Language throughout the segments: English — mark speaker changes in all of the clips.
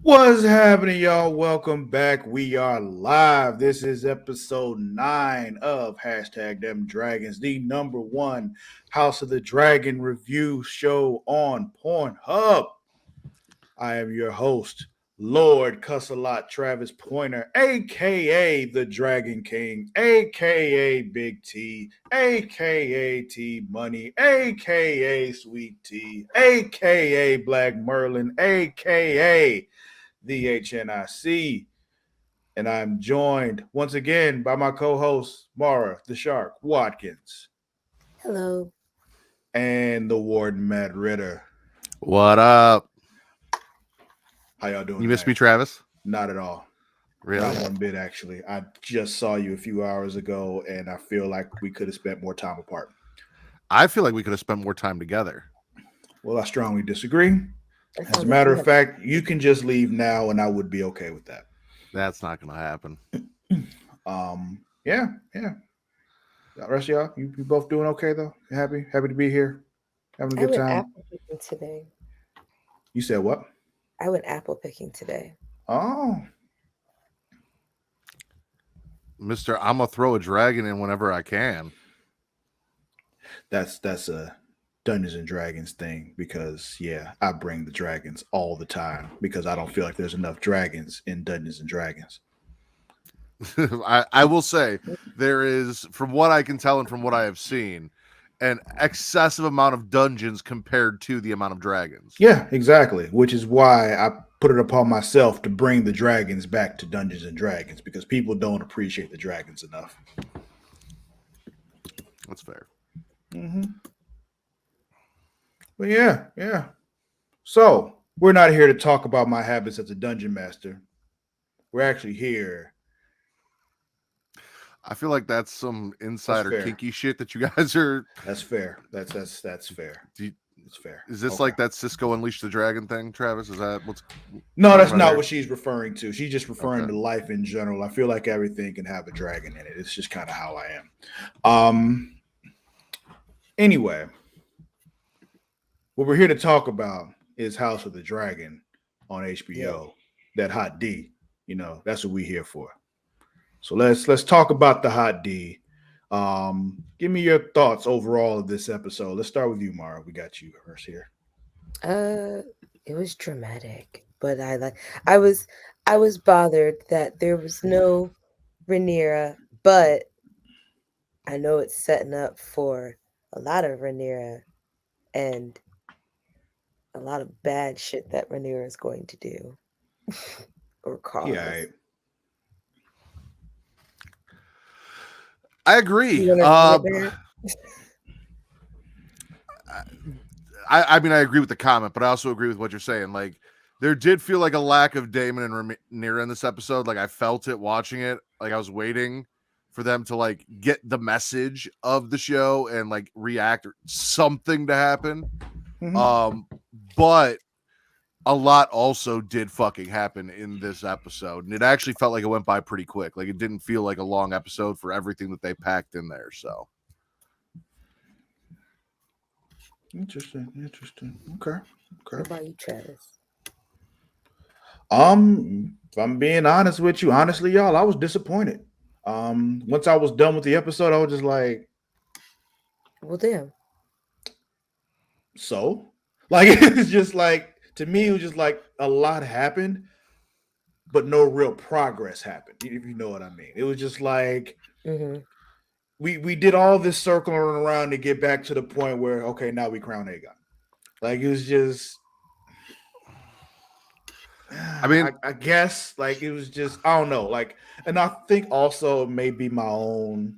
Speaker 1: What's happening, y'all? Welcome back. We are live. This is episode 9 of Hashtag Them Dragons, the number one House of the Dragon review show on Pornhub. I am your host, Lord Cussalott Travis Pointer, aka the Dragon King, aka Big T, aka T Money, aka Sweet T, aka Black Merlin, aka the HNIC. And I'm joined once again by my co host, Mara the Shark Watkins,
Speaker 2: Hello.
Speaker 1: and the Warden, Matt Ritter.
Speaker 3: What up?
Speaker 1: How y'all doing
Speaker 3: You missed
Speaker 1: tonight?
Speaker 3: me, Travis?
Speaker 1: Not at all.
Speaker 3: Really?
Speaker 1: Not one bit, actually. I just saw you a few hours ago, and I feel like we could have spent more time apart.
Speaker 3: I feel like we could have spent more time together.
Speaker 1: Well, I strongly disagree.
Speaker 2: That
Speaker 1: As
Speaker 2: sounds
Speaker 1: a
Speaker 2: like
Speaker 1: matter
Speaker 2: you
Speaker 1: of
Speaker 2: have-
Speaker 1: fact, you can just leave now, and I would be okay with that.
Speaker 3: That's not going to happen.
Speaker 1: Yeah. The rest of y'all, you both doing okay though? You happy to be here, having a
Speaker 2: I
Speaker 1: good
Speaker 2: went
Speaker 1: time.
Speaker 2: apple picking today.
Speaker 1: You said what?
Speaker 2: I went apple picking today.
Speaker 1: Oh,
Speaker 3: Mister, I'm going to throw a dragon in whenever I can.
Speaker 1: that's a Dungeons and Dragons thing because yeah, I bring the dragons all the time because I don't feel like there's enough dragons in Dungeons and Dragons.
Speaker 3: I will say, there is, from what I can tell and from what I have seen, an excessive amount of dungeons compared to the amount of dragons.
Speaker 1: Yeah, exactly. Which is why I put it upon myself to bring the dragons back to Dungeons and Dragons because people don't appreciate the dragons enough.
Speaker 3: That's fair.
Speaker 1: Mm-hmm. But yeah. So we're not here to talk about my habits as a dungeon master. We're actually here.
Speaker 3: I feel like that's some insider
Speaker 1: fair.
Speaker 3: kinky shit that you guys are.
Speaker 1: That's fair. That's fair. It's fair.
Speaker 3: Is this
Speaker 1: Okay.
Speaker 3: like that Cisco Unleash the Dragon thing, Travis? Is that what's.
Speaker 1: No, that's
Speaker 3: about
Speaker 1: not
Speaker 3: there?
Speaker 1: what she's referring to. She's just referring
Speaker 3: Okay.
Speaker 1: to life in general. I feel like everything can have a dragon in it. It's just kind of how I am. Anyway, what we're here to talk about is House of the Dragon on HBO. That hot D. You know, that's what we're here for. So let's talk about the hot D. Give me your thoughts overall of this episode. Let's start with you, Mara. We got you first here.
Speaker 2: It was dramatic, but I was bothered that there was no Rhaenyra, but I know it's setting up for a lot of Rhaenyra and a lot of bad shit that Rhaenyra is going to do or cause.
Speaker 1: Yeah,
Speaker 3: I agree.
Speaker 2: You wanna read it,
Speaker 3: I mean, I agree with the comment, but I also agree with what you're saying. Like, there did feel like a lack of Damon and Rhaenyra in this episode. Like, I felt it watching it. Like, I was waiting for them to like get the message of the show and like react or something to happen.
Speaker 1: Mm-hmm.
Speaker 3: But a lot also did fucking happen in this episode, and it actually felt like it went by pretty quick. Like, it didn't feel like a long episode for everything that they packed in there. So.
Speaker 1: Interesting. Okay.
Speaker 2: What about you, Travis?
Speaker 1: If I'm being honest with you, honestly, y'all, I was disappointed. Once I was done with the episode, I was just like,
Speaker 2: Well, damn.
Speaker 1: so? Like, it's just like, to me, it was just like a lot happened, but no real progress happened, if you know what I mean. It was just like,
Speaker 2: Mm-hmm.
Speaker 1: we did all this circling around to get back to the point where, okay, now we crown Aegon. Like, it was just,
Speaker 3: I mean,
Speaker 1: I guess like it was just, I don't know, like, and I think also it may be my own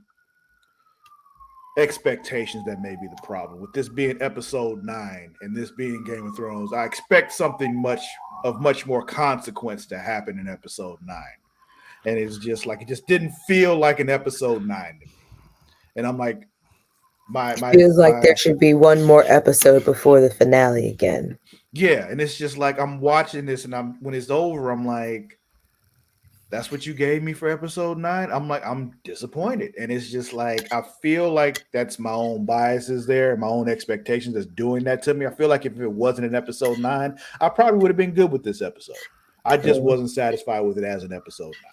Speaker 1: expectations that may be the problem with this being episode 9 and this being Game of Thrones. I expect something much more consequence to happen in episode 9, and it's just like it just didn't feel like an episode 9 to me. And I'm like,
Speaker 2: Feels like there should be one more episode before the finale again.
Speaker 1: yeah, and it's just like I'm watching this, and when it's over, I'm like, that's what you gave me for episode 9. I'm like, I'm disappointed, and it's just like I feel like that's my own biases there, my own expectations that's doing that to me. I feel like if it wasn't in episode 9, I probably would have been good with this episode. I just wasn't satisfied with it as an episode 9.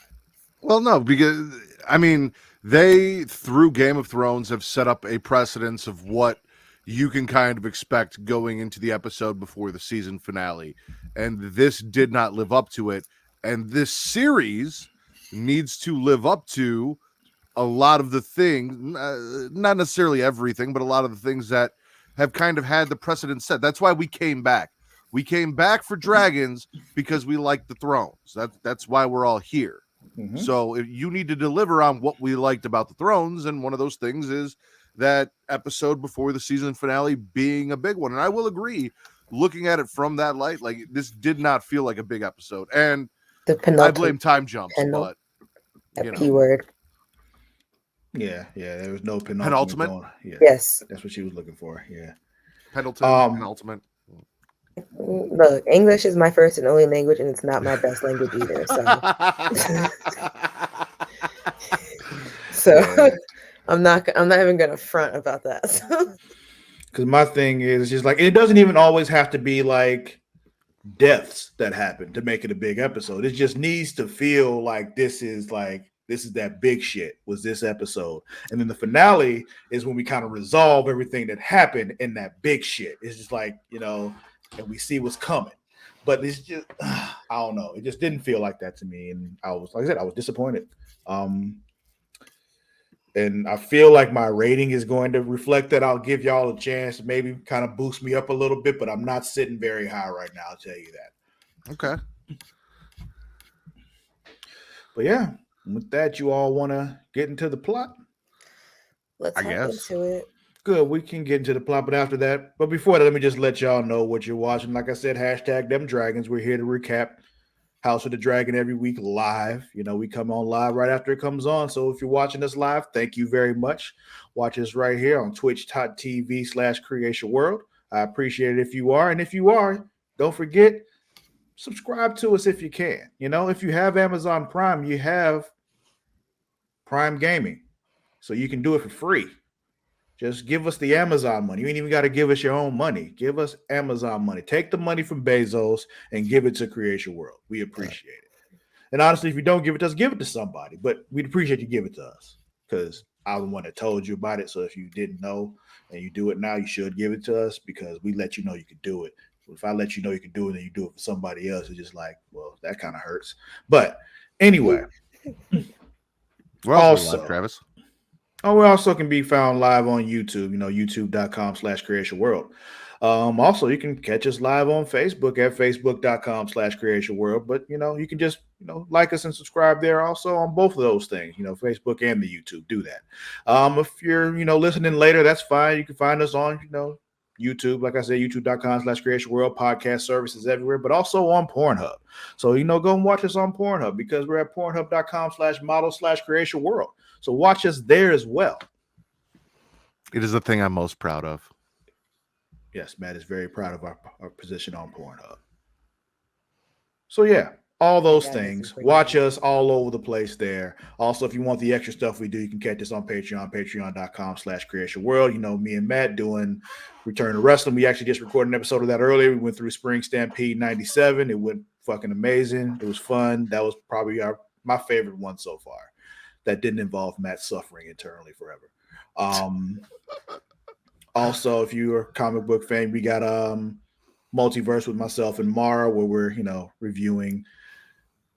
Speaker 3: Well, no, because I mean, they through Game of Thrones have set up a precedence of what you can kind of expect going into the episode before the season finale, and this did not live up to it. And this series needs to live up to a lot of the things, not necessarily everything, but a lot of the things that have kind of had the precedent set. That's why we came back. We came back for Dragons because we like the Thrones. That's why we're all here.
Speaker 1: Mm-hmm.
Speaker 3: So if you need to deliver on what we liked about the Thrones, and one of those things is that episode before the season finale being a big one. And I will agree, looking at it from that light, like this did not feel like a big episode. And
Speaker 2: The
Speaker 3: I blame time jumps, but
Speaker 2: a
Speaker 3: you know.
Speaker 2: P word.
Speaker 1: Yeah, there was no
Speaker 3: Penultimate?
Speaker 1: going. Yeah,
Speaker 2: Yes.
Speaker 1: that's what she was looking for. Yeah,
Speaker 3: Pendleton, penultimate.
Speaker 2: Look, English is my first and only language, and it's not my best language either. So,
Speaker 1: Yeah.
Speaker 2: I'm not even gonna front about that.
Speaker 1: Because my thing is just like, it doesn't even always have to be like deaths that happen to make it a big episode. It just needs to feel like this is that big shit was this episode. And then the finale is when we kind of resolve everything that happened in that big shit. It's just like, and we see what's coming. But it's just, I don't know. It just didn't feel like that to me. And I was, like I said, I was disappointed. And I feel like my rating is going to reflect that. I'll give y'all a chance to maybe kind of boost me up a little bit, but I'm not sitting very high right now, I'll tell you that.
Speaker 3: Okay.
Speaker 1: But yeah, with that, you all want to get into the plot?
Speaker 2: Let's hop into it.
Speaker 1: Good, we can get into the plot, but after that, but before that, let me just let y'all know what you're watching. Like I said, hashtag them dragons. We're here to recap House of the Dragon every week live. We come on live right after it comes on. So if you're watching us live, thank you very much. Watch us right here on twitch.tv/Creation World. I appreciate it if you are. And if you are, don't forget, subscribe to us if you can. If you have Amazon Prime, you have Prime Gaming. So you can do it for free. Just give us the Amazon money. You ain't even got to give us your own money. Give us Amazon money. Take the money from Bezos and give it to Creation World. We appreciate it. And honestly, if you don't give it to us, give it to somebody. But we'd appreciate you give it to us because I'm the one that told you about it. So if you didn't know and you do it now, you should give it to us because we let you know you can do it. If I let you know you can do it and you do it for somebody else, it's just like, well, that kind of hurts. But anyway.
Speaker 3: Also, Travis.
Speaker 1: Oh, we also can be found live on YouTube, youtube.com/Creation World. Also, you can catch us live on Facebook at facebook.com/Creation World. But, you can just, like us and subscribe there also on both of those things, Facebook and the YouTube. Do that. If you're, listening later, that's fine. You can find us on, YouTube, like I said, youtube.com/Creation World, podcast services everywhere, but also on Pornhub. So, go and watch us on Pornhub because we're at pornhub.com/model/Creation World. So watch us there as well.
Speaker 3: It is the thing I'm most proud of.
Speaker 1: Yes, Matt is very proud of our position on Pornhub. So yeah, all those things. Watch us all over the place there. Also, if you want the extra stuff we do, you can catch us on Patreon, patreon.com/Creation World. Me and Matt doing Return to Wrestling. We actually just recorded an episode of that earlier. We went through Spring Stampede 97. It went fucking amazing. It was fun. That was probably my favorite one so far. That didn't involve Matt suffering internally forever. Also, if you're a comic book fan, we got Multiverse with myself and Mara, where we're reviewing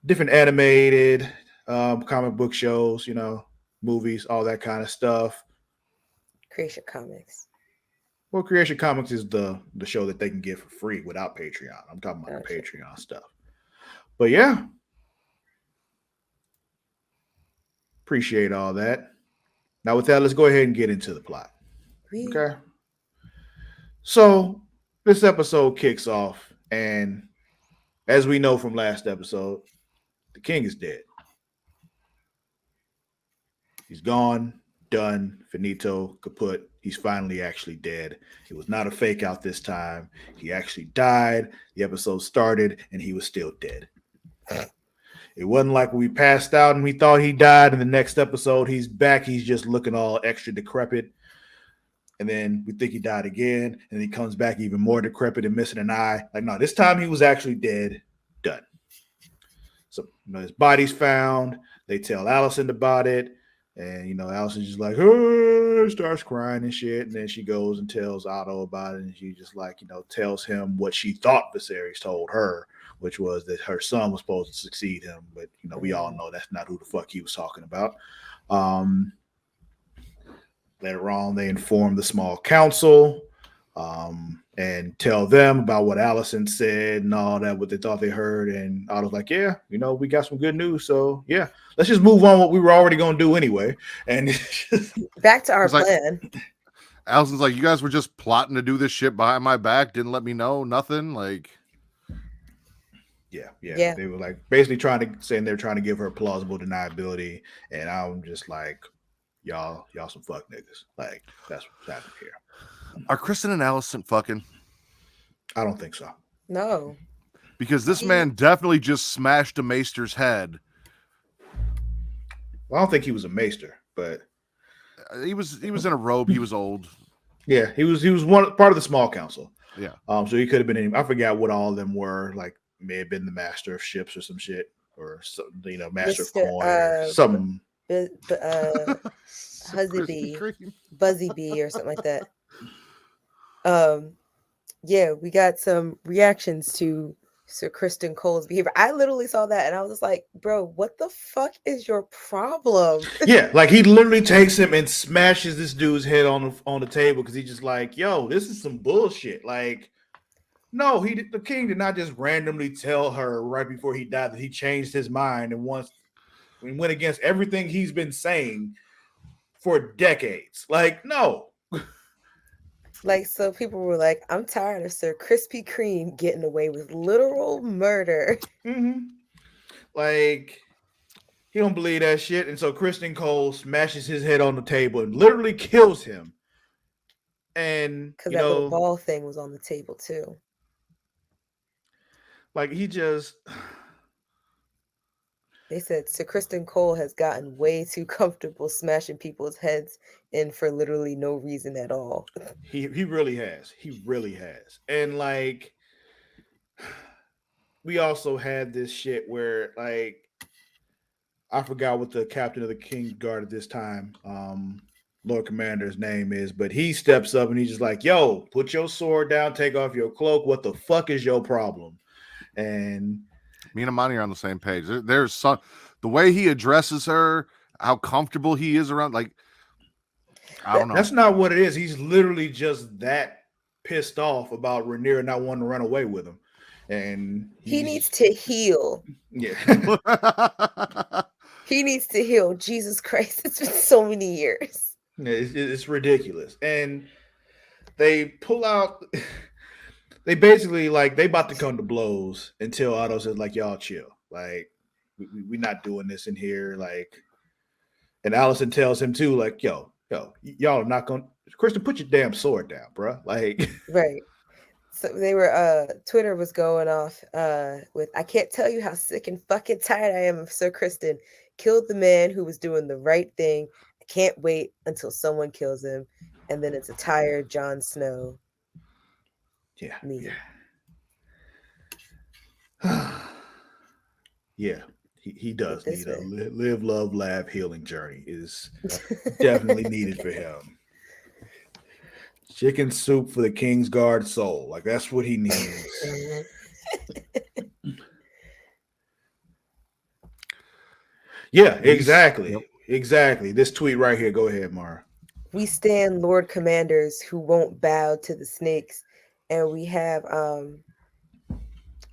Speaker 1: different animated comic book shows, movies, all that kind of stuff.
Speaker 2: Creation Comics.
Speaker 1: Well, Creation Comics is the show that they can get for free without Patreon. I'm talking about the Patreon stuff. But yeah. Appreciate all that. Now, with that, let's go ahead and get into the plot. Okay. So, this episode kicks off, and as we know from last episode, the king is dead. He's gone, done, finito, kaput. He's finally actually dead. It was not a fake out this time. He actually died. The episode started, and he was still dead. It wasn't like we passed out and we thought he died. In the next episode, he's back. He's just looking all extra decrepit. And then we think he died again. And he comes back even more decrepit and missing an eye. Like, no, this time he was actually dead. Done. his body's found. They tell Allison about it. And, Allison's just like, oh, starts crying and shit. And then she goes and tells Otto about it. And she just like, tells him what she thought Viserys told her, which was that her son was supposed to succeed him. But, we all know that's not who the fuck he was talking about. Later on, they inform the small council and tell them about what Allison said and all that, what they thought they heard. And Otto's like, yeah, we got some good news. So, yeah, let's just move on what we were already going to do anyway. And
Speaker 2: back to our plan.
Speaker 3: Allison's like, you guys were just plotting to do this shit behind my back. Didn't let me know. Nothing. Like,
Speaker 1: yeah. They were like basically saying they're trying to give her plausible deniability. And I'm just like, y'all some fuck niggas. Like, that's what's happening here.
Speaker 3: Are Kristen and Allison fucking?
Speaker 1: I don't think so.
Speaker 2: No.
Speaker 3: Because this man definitely just smashed a maester's head.
Speaker 1: Well, I don't think he was a maester, but
Speaker 3: he was in a robe. He was old.
Speaker 1: Yeah, he was part of the small council.
Speaker 3: Yeah.
Speaker 1: So he could have been. I forgot what all of them were. Like, may have been the master of ships or some shit, or master of coin, or something.
Speaker 2: Buzzy Bee, or something like that. Yeah, we got some reactions to Sir Criston Cole's behavior. I literally saw that and I was just like, bro, what the fuck is your problem?
Speaker 1: Yeah, like he literally takes him and smashes this dude's head on the table because he's just like, yo, this is some bullshit. Like, no, the king did not just randomly tell her right before he died that he changed his mind and went against everything he's been saying for decades. Like, no.
Speaker 2: Like, so people were like, I'm tired of Sir Krispy Kreme getting away with literal murder.
Speaker 1: Mm-hmm. Like, he don't believe that shit. And so Criston Cole smashes his head on the table and literally kills him. And,
Speaker 2: because that little ball thing was on the table, too.
Speaker 1: Like, he just...
Speaker 2: They said Sir Criston Cole has gotten way too comfortable smashing people's heads in for literally no reason at all.
Speaker 1: He really has. He really has. And like, we also had this shit where like, I forgot what the captain of the King's Guard at this time, Lord Commander's name is, but he steps up and he's just like, yo, put your sword down, take off your cloak. What the fuck is your problem? And
Speaker 3: me and Amani are on the same page. There's some, the way he addresses her, how comfortable he is around, like, I don't know.
Speaker 1: That's not what it is. He's literally just that pissed off about Rhaenyra not wanting to run away with him. And
Speaker 2: he needs to heal.
Speaker 1: Yeah.
Speaker 2: He needs to heal. Jesus Christ. It's been so many years.
Speaker 1: It's ridiculous. And they pull out... They basically, like, they about to come to blows until Otto says, like, y'all chill. Like, we're not doing this in here. Like, and Allison tells him, too, like, yo, y'all are not going to... Kristen, put your damn sword down, bro. Like...
Speaker 2: Right. So they were, Twitter was going off with, I can't tell you how sick and fucking tired I am of Sir Criston. Killed the man who was doing the right thing. I can't wait until someone kills him. And then it's a tired Jon Snow.
Speaker 1: Yeah.
Speaker 2: Me.
Speaker 1: Yeah. He does need a live, love, laugh, healing journey. Is definitely needed for him. Chicken soup for the King's Guard soul. Like, that's what he needs. Yeah, exactly. Yep. Exactly. This tweet right here. Go ahead, Mara.
Speaker 2: We stand Lord Commanders who won't bow to the snakes. And we have,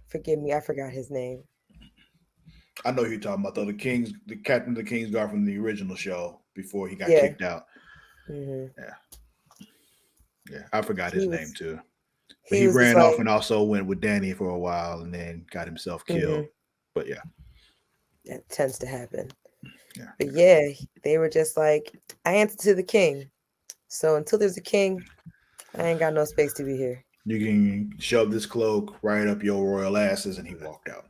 Speaker 2: forgive me, I forgot his name.
Speaker 1: I know who you're talking about, though. The captain of the King's Guard from the original show before he got kicked out.
Speaker 2: Mm-hmm.
Speaker 1: Yeah, I forgot his name, too. But he ran off and also went with Danny for a while and then got himself killed. But yeah.
Speaker 2: That tends to happen.
Speaker 1: Yeah.
Speaker 2: But yeah, they were just like, I answer to the king. So until there's a king, I ain't got no space to be here.
Speaker 1: You can shove this cloak right up your royal asses, and he walked out.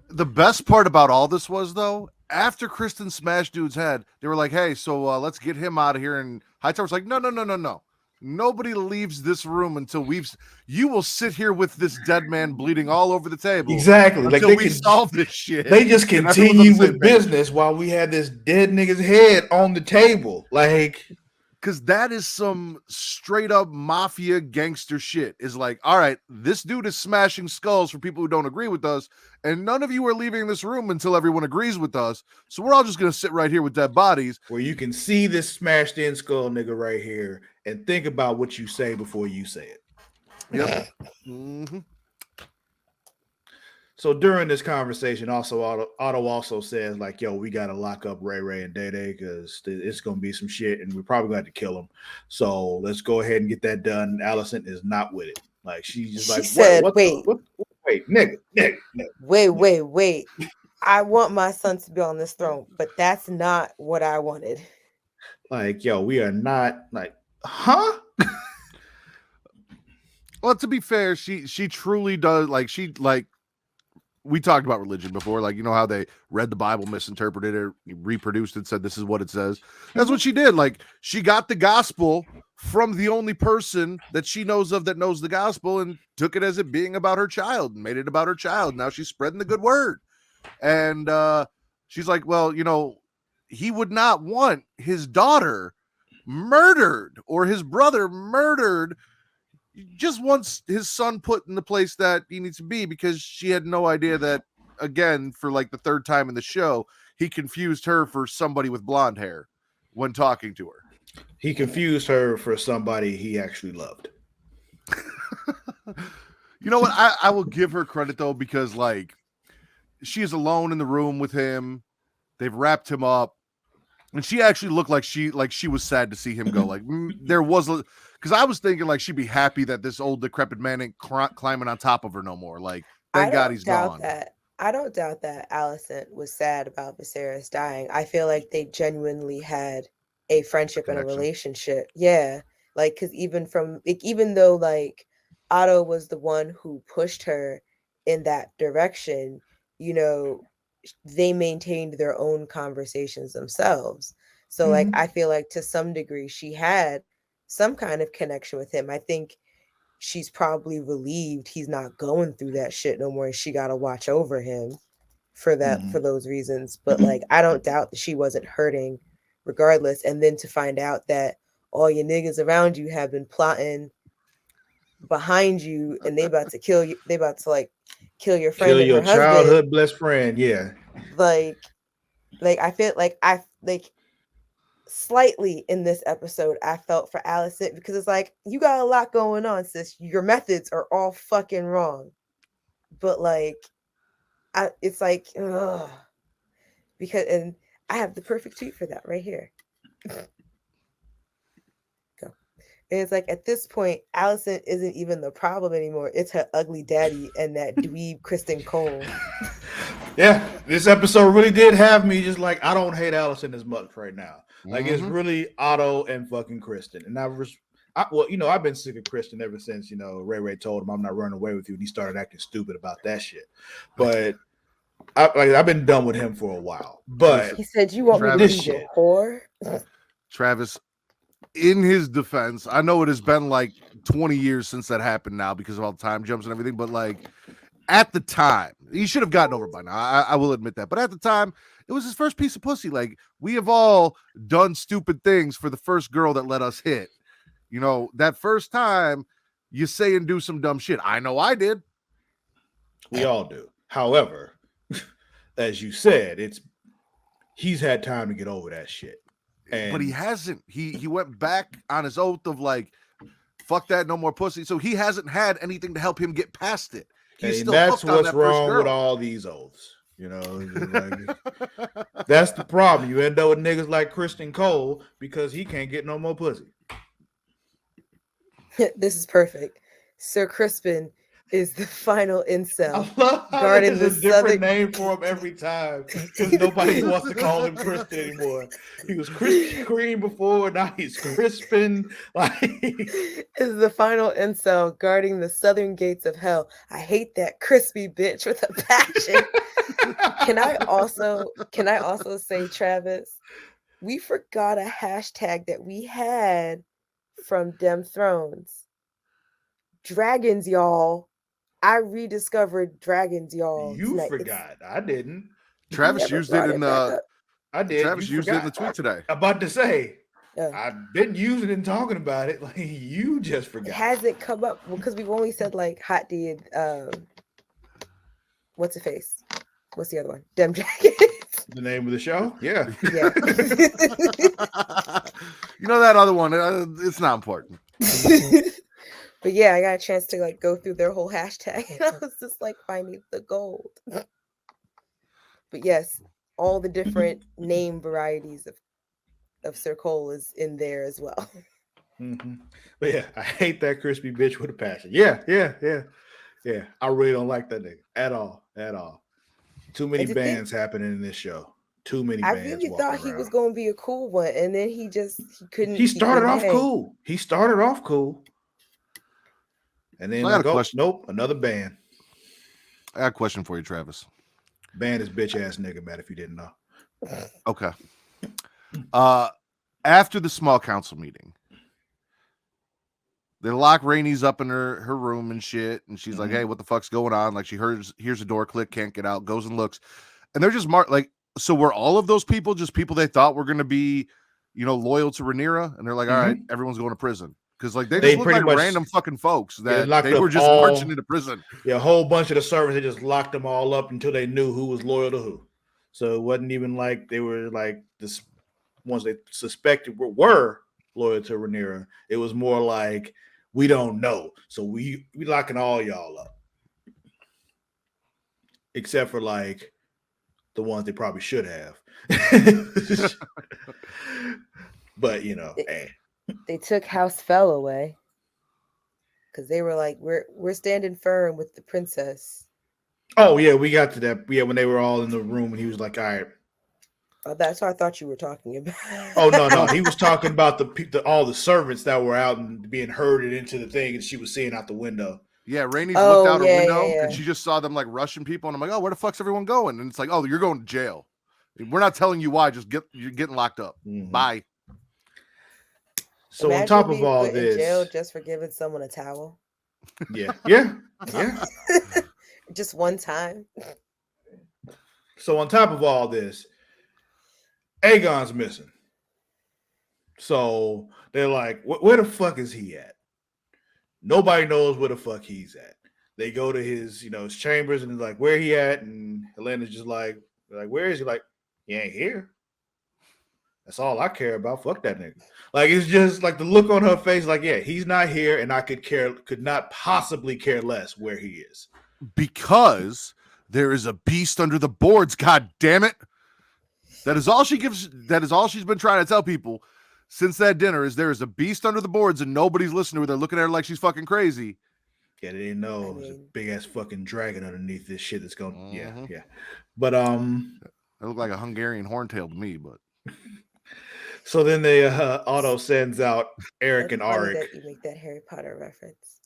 Speaker 3: The best part about all this was, though, after Kristen smashed dude's head, they were like, hey, so let's get him out of here. And Hightower's like, no. Nobody leaves this room until you will sit here with this dead man bleeding all over the table.
Speaker 1: Exactly.
Speaker 3: Until
Speaker 1: Like
Speaker 3: we solve this shit.
Speaker 1: They just
Speaker 3: and everyone's on the
Speaker 1: continued
Speaker 3: same
Speaker 1: with
Speaker 3: page.
Speaker 1: business while we had this dead nigga's head on the table. Like,
Speaker 3: because that is some straight up mafia gangster shit. Is like, all right, this dude is smashing skulls for people who don't agree with us, and none of you are leaving this room until everyone agrees with us. So we're all just gonna sit right here with dead bodies.
Speaker 1: Where you can see this smashed in skull nigga right here and think about what you say before you say it.
Speaker 3: Yep. Mm-hmm.
Speaker 1: So during this conversation, also Otto also says like, "Yo, we gotta lock up Ray Ray and Day Day because it's gonna be some shit, and we're probably gonna have to kill them. So let's go ahead and get that done." Allison is not with it. Like she's just like,
Speaker 2: said,
Speaker 1: "What?
Speaker 2: wait,
Speaker 1: Wait, nigga.
Speaker 2: wait. I want my son to be on this throne, but that's not what I wanted."
Speaker 1: Like, yo, we are not like, huh?
Speaker 3: Well, to be fair, she truly does we talked about religion before, like, you know how they read the Bible, misinterpreted it, reproduced it, said this is what it says. That's what she did. Like, she got the gospel from the only person that she knows of that knows the gospel and took it as it being about her child and made it about her child. Now she's spreading the good word. And she's like, well, you know, he would not want his daughter murdered or his brother murdered. Just wants his son put in the place that he needs to be, because she had no idea that, again, for like the third time in the show, he confused her for somebody with blonde hair when talking to her.
Speaker 1: He confused her for somebody he actually loved.
Speaker 3: You know what? I will give her credit though, because like she is alone in the room with him. They've wrapped him up. And she actually looked like she was sad to see him go. Like there was because I was thinking like she'd be happy that this old decrepit man ain't climbing on top of her no more. Like, thank God he's gone.
Speaker 2: I don't doubt that Allison was sad about Viserys dying. I feel like they genuinely had a friendship and a relationship. Yeah, like because even though like Otto was the one who pushed her in that direction, you know, they maintained their own conversations themselves. So like I feel like to some degree she had some kind of connection with him. I think she's probably relieved he's not going through that shit no more. She got to watch over him for those reasons. But like I don't doubt that she wasn't hurting regardless. And then to find out that all your niggas around you have been plotting behind you and they about to kill you, they about to like kill your friend,
Speaker 1: kill
Speaker 2: and
Speaker 1: your
Speaker 2: her husband,
Speaker 1: childhood best friend. Yeah,
Speaker 2: like I feel like I like slightly in this episode I felt for Allison, because it's like, you got a lot going on, sis. Your methods are all fucking wrong. But like it's like, ugh. Because, and I have the perfect tweet for that right here. Go. And it's like, at this point, Allison isn't even the problem anymore. It's her ugly daddy and that dweeb Kristen Cole.
Speaker 1: Yeah, this episode really did have me just like, I don't hate Allison as much right now. Like it's really Otto and fucking Kristen. And I've been sick of Kristen ever since, Ray Ray told him I'm not running away with you, and he started acting stupid about that shit. But I've been done with him for a while. But
Speaker 2: he said, "You want me to be your whore?"
Speaker 3: Travis, in his defense, I know it has been like 20 years since that happened now because of all the time jumps and everything, but like at the time, he should have gotten over by now. I will admit that. But at the time, it was his first piece of pussy. Like, we have all done stupid things for the first girl that let us hit. That first time you say and do some dumb shit. I know I did.
Speaker 1: We all do. However, as you said, he's had time to get over that shit.
Speaker 3: But he hasn't. He went back on his oath of like, fuck that, no more pussy. So he hasn't had anything to help him get past it. He's still
Speaker 1: that's what's wrong with all these oaths. Like, that's the problem. You end up with niggas like Kristen Cole because he can't get no more pussy.
Speaker 2: This is perfect. Sir Crispin is the final incel.
Speaker 1: I love how there's a different name for him every time because nobody wants to call him Crispin anymore. He was Krispy Kreme before, now he's Crispin. Like,
Speaker 2: is the final incel guarding the southern gates of hell. I hate that crispy bitch with a passion. Can I also say, Travis, we forgot a hashtag that we had from Dem Thrones. Dragons, y'all. I rediscovered dragons, y'all,
Speaker 1: You
Speaker 2: tonight.
Speaker 1: forgot. I didn't.
Speaker 2: You
Speaker 3: Travis
Speaker 2: never
Speaker 3: used it
Speaker 2: brought
Speaker 3: in
Speaker 2: it back up.
Speaker 1: I did. You
Speaker 3: Travis used it in the
Speaker 1: forgot.
Speaker 3: tweet today.
Speaker 1: About to say,
Speaker 2: Oh.
Speaker 1: I've been using it and talking about it. Like you just
Speaker 2: It
Speaker 1: forgot.
Speaker 2: hasn't come up because we've only said like Hot D and what's the face? What's the other one? Dem Dragons.
Speaker 1: The name of the show? Yeah.
Speaker 2: Yeah.
Speaker 3: You know that other one? It's not important.
Speaker 2: But yeah, I got a chance to like go through their whole hashtag, and I was just like finding the gold. But yes, all the different name varieties of Sir Cole is in there as well.
Speaker 1: Mm-hmm. But yeah, I hate that crispy bitch with a passion. Yeah. I really don't like that nigga at all. Too many
Speaker 2: And to think,
Speaker 1: bands happening in this show. Too many
Speaker 2: I
Speaker 1: bands
Speaker 2: really
Speaker 1: walking
Speaker 2: thought he was
Speaker 1: around.
Speaker 2: going to be a cool one, and then he
Speaker 1: He started off
Speaker 2: hang.
Speaker 1: cool. And then
Speaker 3: So I got
Speaker 1: like,
Speaker 3: a
Speaker 1: oh,
Speaker 3: question.
Speaker 1: nope, another band.
Speaker 3: I got a question for you, Travis.
Speaker 1: Band is bitch ass nigga, Matt, if you didn't know.
Speaker 3: Okay. After the small council meeting, they lock Rainey's up in her room and shit, and she's like, "Hey, what the fuck's going on?" Like she hears a door click, can't get out, goes and looks, and they're just like, so were all of those people just people they thought were going to be, loyal to Rhaenyra, and they're like, "All right, everyone's going to prison." Because like they just look
Speaker 1: pretty
Speaker 3: like
Speaker 1: much
Speaker 3: random fucking folks
Speaker 1: they
Speaker 3: that
Speaker 1: locked
Speaker 3: they were
Speaker 1: up
Speaker 3: just marching into prison.
Speaker 1: Yeah, a whole bunch of the servants, they just locked them all up until they knew who was loyal to who. So it wasn't even like they were like this ones they suspected were loyal to Rhaenyra. It was more like we don't know, so we locking all y'all up, except for like the ones they probably should have. But
Speaker 2: They took House Fell away because they were like, "We're standing firm with the princess."
Speaker 1: Oh yeah, we got to that. Yeah, when they were all in the room, and he was like, "All right."
Speaker 2: Oh, that's what I thought you were talking about.
Speaker 1: Oh no, he was talking about all the servants that were out and being herded into the thing, and she was seeing out the window.
Speaker 3: Yeah, Rainey's looked out her window
Speaker 2: yeah.
Speaker 3: and she just saw them like rushing people, and I'm like, "Oh, where the fuck's everyone going?" And it's like, "Oh, you're going to jail. We're not telling you why. You're getting locked up. Bye."
Speaker 1: So
Speaker 2: Imagine
Speaker 1: on top of
Speaker 2: being
Speaker 1: all
Speaker 2: put
Speaker 1: this,
Speaker 2: in jail just for giving someone a towel.
Speaker 1: Yeah.
Speaker 2: Just one time.
Speaker 1: So on top of all this, Aegon's missing. So they're like, where the fuck is he at? Nobody knows where the fuck he's at. They go to his, his chambers and they're like, where he at? And Helena's just like, where is he? Like, he ain't here. That's all I care about. Fuck that nigga. Like, it's just like the look on her face, like, yeah, he's not here, and I could not possibly care less where he is.
Speaker 3: Because there is a beast under the boards, god damn it. That is all she's been trying to tell people since that dinner is there is a beast under the boards and nobody's listening to her. They're looking at her like she's fucking crazy.
Speaker 1: Yeah, they didn't know there's a big ass fucking dragon underneath this shit that's going.
Speaker 3: Mm-hmm.
Speaker 1: Yeah. But
Speaker 3: it looked like a Hungarian horntail to me, but
Speaker 1: so then they Otto sends out Eric and
Speaker 2: Funny
Speaker 1: Arik.
Speaker 2: that you make that Harry Potter reference.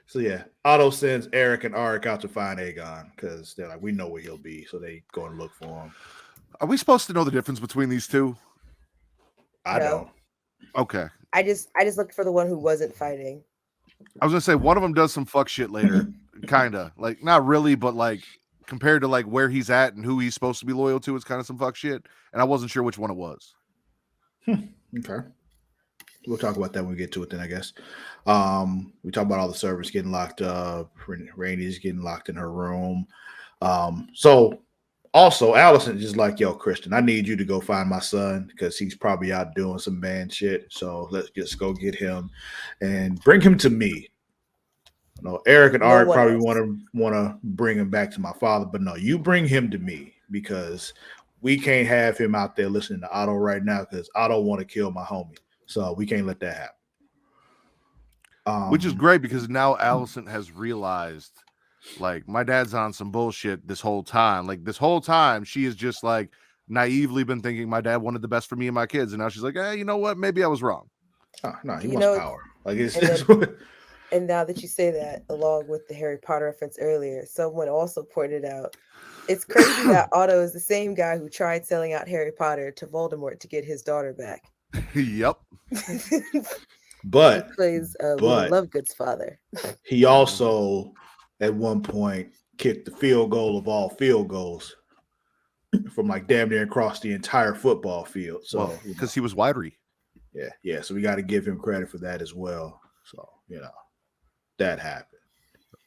Speaker 1: So yeah, Otto sends Eric and Arik out to find Aegon because they're like, we know where he'll be, so they go and look for him.
Speaker 3: Are we supposed to know the difference between these two?
Speaker 1: I don't.
Speaker 3: Okay.
Speaker 2: I just looked for the one who wasn't fighting.
Speaker 3: I was gonna say one of them does some fuck shit later, kinda like not really, but like compared to like where he's at and who he's supposed to be loyal to, it's kind of some fuck shit, and I wasn't sure which one it was.
Speaker 1: Okay, we'll talk about that when we get to it. Then I guess we talk about all the servants getting locked up. Rainey's getting locked in her room. So also Allison is just like, yo, Kristen, I need you to go find my son because he's probably out doing some bad shit. So let's just go get him and bring him to me. Eric and Art probably want to bring him back to my father, but no, you bring him to me because we can't have him out there listening to Otto right now because Otto want to kill my homie. So we can't let that happen.
Speaker 3: Which is great because now Allison has realized, like, my dad's on some bullshit this whole time. Like, this whole time, she has just, like, naively been thinking my dad wanted the best for me and my kids. And now she's like, hey, you know what? Maybe I was wrong.
Speaker 1: No, he wants power. Like,
Speaker 2: and now that you say that, along with the Harry Potter reference earlier, someone also pointed out, it's crazy that Otto is the same guy who tried selling out Harry Potter to Voldemort to get his daughter back.
Speaker 3: Yep.
Speaker 2: He
Speaker 1: But
Speaker 2: plays Luna
Speaker 1: but
Speaker 2: Lovegood's father.
Speaker 1: he also at one point kicked the field goal of all field goals from like damn near across the entire football field.
Speaker 3: Well,
Speaker 1: So
Speaker 3: because he was widery.
Speaker 1: yeah. So we got to give him credit for that as well. So that happened.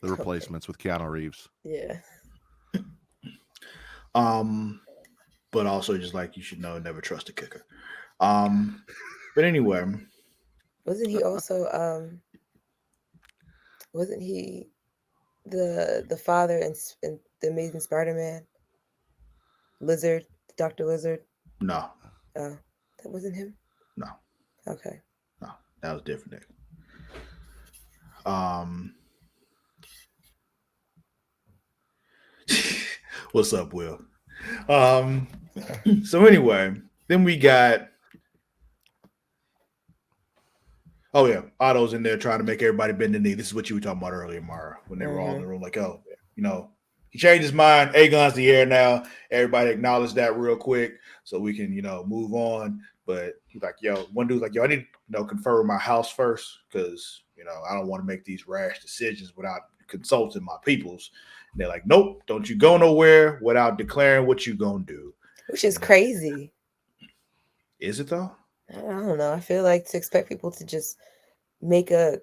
Speaker 3: The
Speaker 2: Okay.
Speaker 3: replacements with Keanu Reeves.
Speaker 2: Yeah.
Speaker 1: Um, but also just like you should know, never trust a kicker. But anyway,
Speaker 2: Wasn't he also wasn't he the father in the Amazing Spider-Man? Lizard, Dr. Lizard?
Speaker 1: no,
Speaker 2: Oh, that wasn't him?
Speaker 1: no,
Speaker 2: Okay.
Speaker 1: no, that was different. Nick. Um, what's up, Will? Um, so anyway, then we got. Oh yeah, Otto's in there trying to make everybody bend the knee. This is what you were talking about earlier, Mara, when they were all in the room. Like, oh, he changed his mind. Aegon's the heir now. Everybody acknowledge that real quick so we can, move on. But he's like, yo, one dude's like, yo, I need to confer with my house first because I don't want to make these rash decisions without consulting my peoples. And they're like, nope, don't you go nowhere without declaring what you gonna do.
Speaker 2: Which is crazy.
Speaker 1: Is it though?
Speaker 2: I don't know. I feel like to expect people to just make a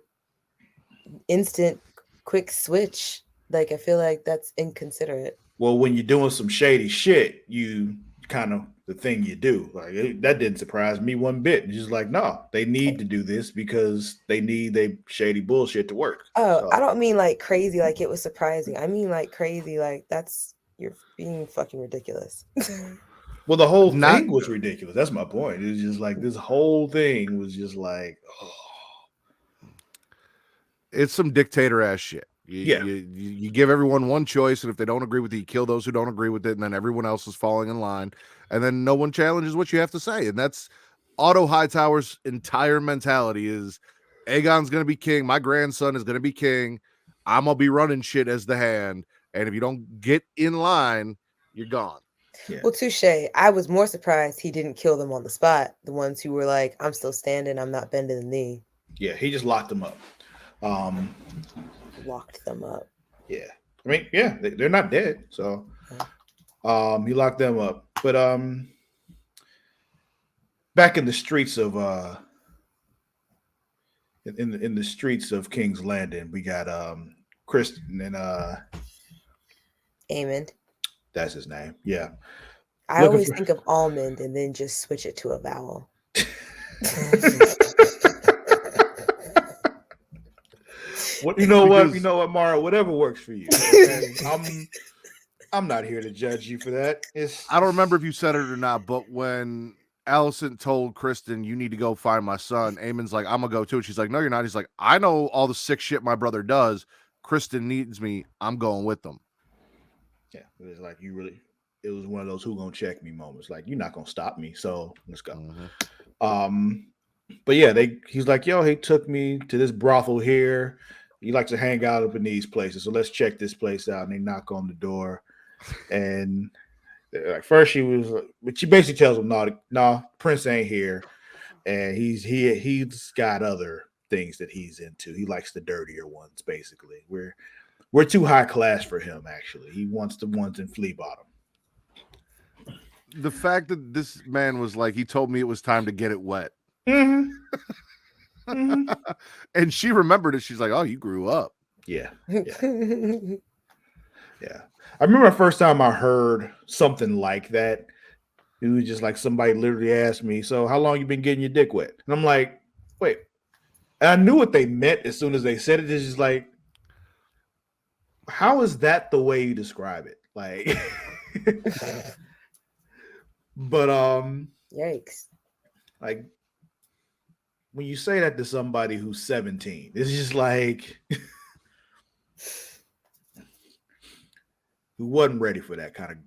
Speaker 2: instant quick switch, like I feel like that's inconsiderate.
Speaker 1: Well, when you're doing some shady shit, you kind of the thing you do. Like that didn't surprise me one bit. It's just like, no, they need to do this because they need their shady bullshit to work.
Speaker 2: Oh,
Speaker 1: So,
Speaker 2: I don't mean like crazy, like it was surprising. I mean like crazy, like you're being fucking ridiculous.
Speaker 1: well, the whole
Speaker 3: Not
Speaker 1: thing was ridiculous. That's my point. It's just like this whole thing was just like, oh.
Speaker 3: It's some dictator ass shit.
Speaker 1: Yeah.
Speaker 3: You give everyone one choice, and if they don't agree with it, you kill those who don't agree with it, and then everyone else is falling in line, and then no one challenges what you have to say. And that's Otto Hightower's entire mentality is Aegon's going to be king. My grandson is going to be king. I'm going to be running shit as the hand. And if you don't get in line, you're gone.
Speaker 1: Yeah.
Speaker 2: Well, touche. I was more surprised he didn't kill them on the spot. The ones who were like, I'm still standing, I'm not bending the knee.
Speaker 1: Yeah, he just locked them up.
Speaker 2: Locked them up.
Speaker 1: Yeah. I mean, yeah, they're not dead. So he locked them up. But back in the streets of in the streets of King's Landing, we got Kristen and
Speaker 2: Amond.
Speaker 1: that's his name. Yeah.
Speaker 2: I
Speaker 1: Looking
Speaker 2: always
Speaker 1: for
Speaker 2: think of almond and then just switch it to a vowel.
Speaker 1: what you know what, Mara, whatever works for you. Okay? I'm not here to judge you for that.
Speaker 3: I don't remember if you said it or not, but when Allison told Kristen, you need to go find my son, Eamon's like, I'm gonna go too. And she's like, no, you're not. He's like, I know all the sick shit my brother does. Kristen needs me. I'm going with them.
Speaker 1: Yeah, it was like it was one of those who gonna check me moments. Like, you're not gonna stop me, so let's go. But yeah, he's like, yo, he took me to this brothel here. He likes to hang out up in these places, so let's check this place out. And they knock on the door, and like first but she basically tells him, no, Prince ain't here, and he's got other things that he's into. He likes the dirtier ones, basically. We're too high class for him, actually. He wants the ones in Flea Bottom.
Speaker 3: The fact that this man was like, he told me it was time to get it wet.
Speaker 1: Mm-hmm. Mm-hmm.
Speaker 3: And she remembered it. She's like, oh, you grew up.
Speaker 1: Yeah. I remember the first time I heard something like that. It was just like somebody literally asked me, so how long you been getting your dick wet? And I'm like, wait. And I knew what they meant as soon as they said it. It's just like, how is that the way you describe it? Like, but
Speaker 2: yikes.
Speaker 1: like when you say that to somebody who's 17, it's just like who wasn't ready for that kind of,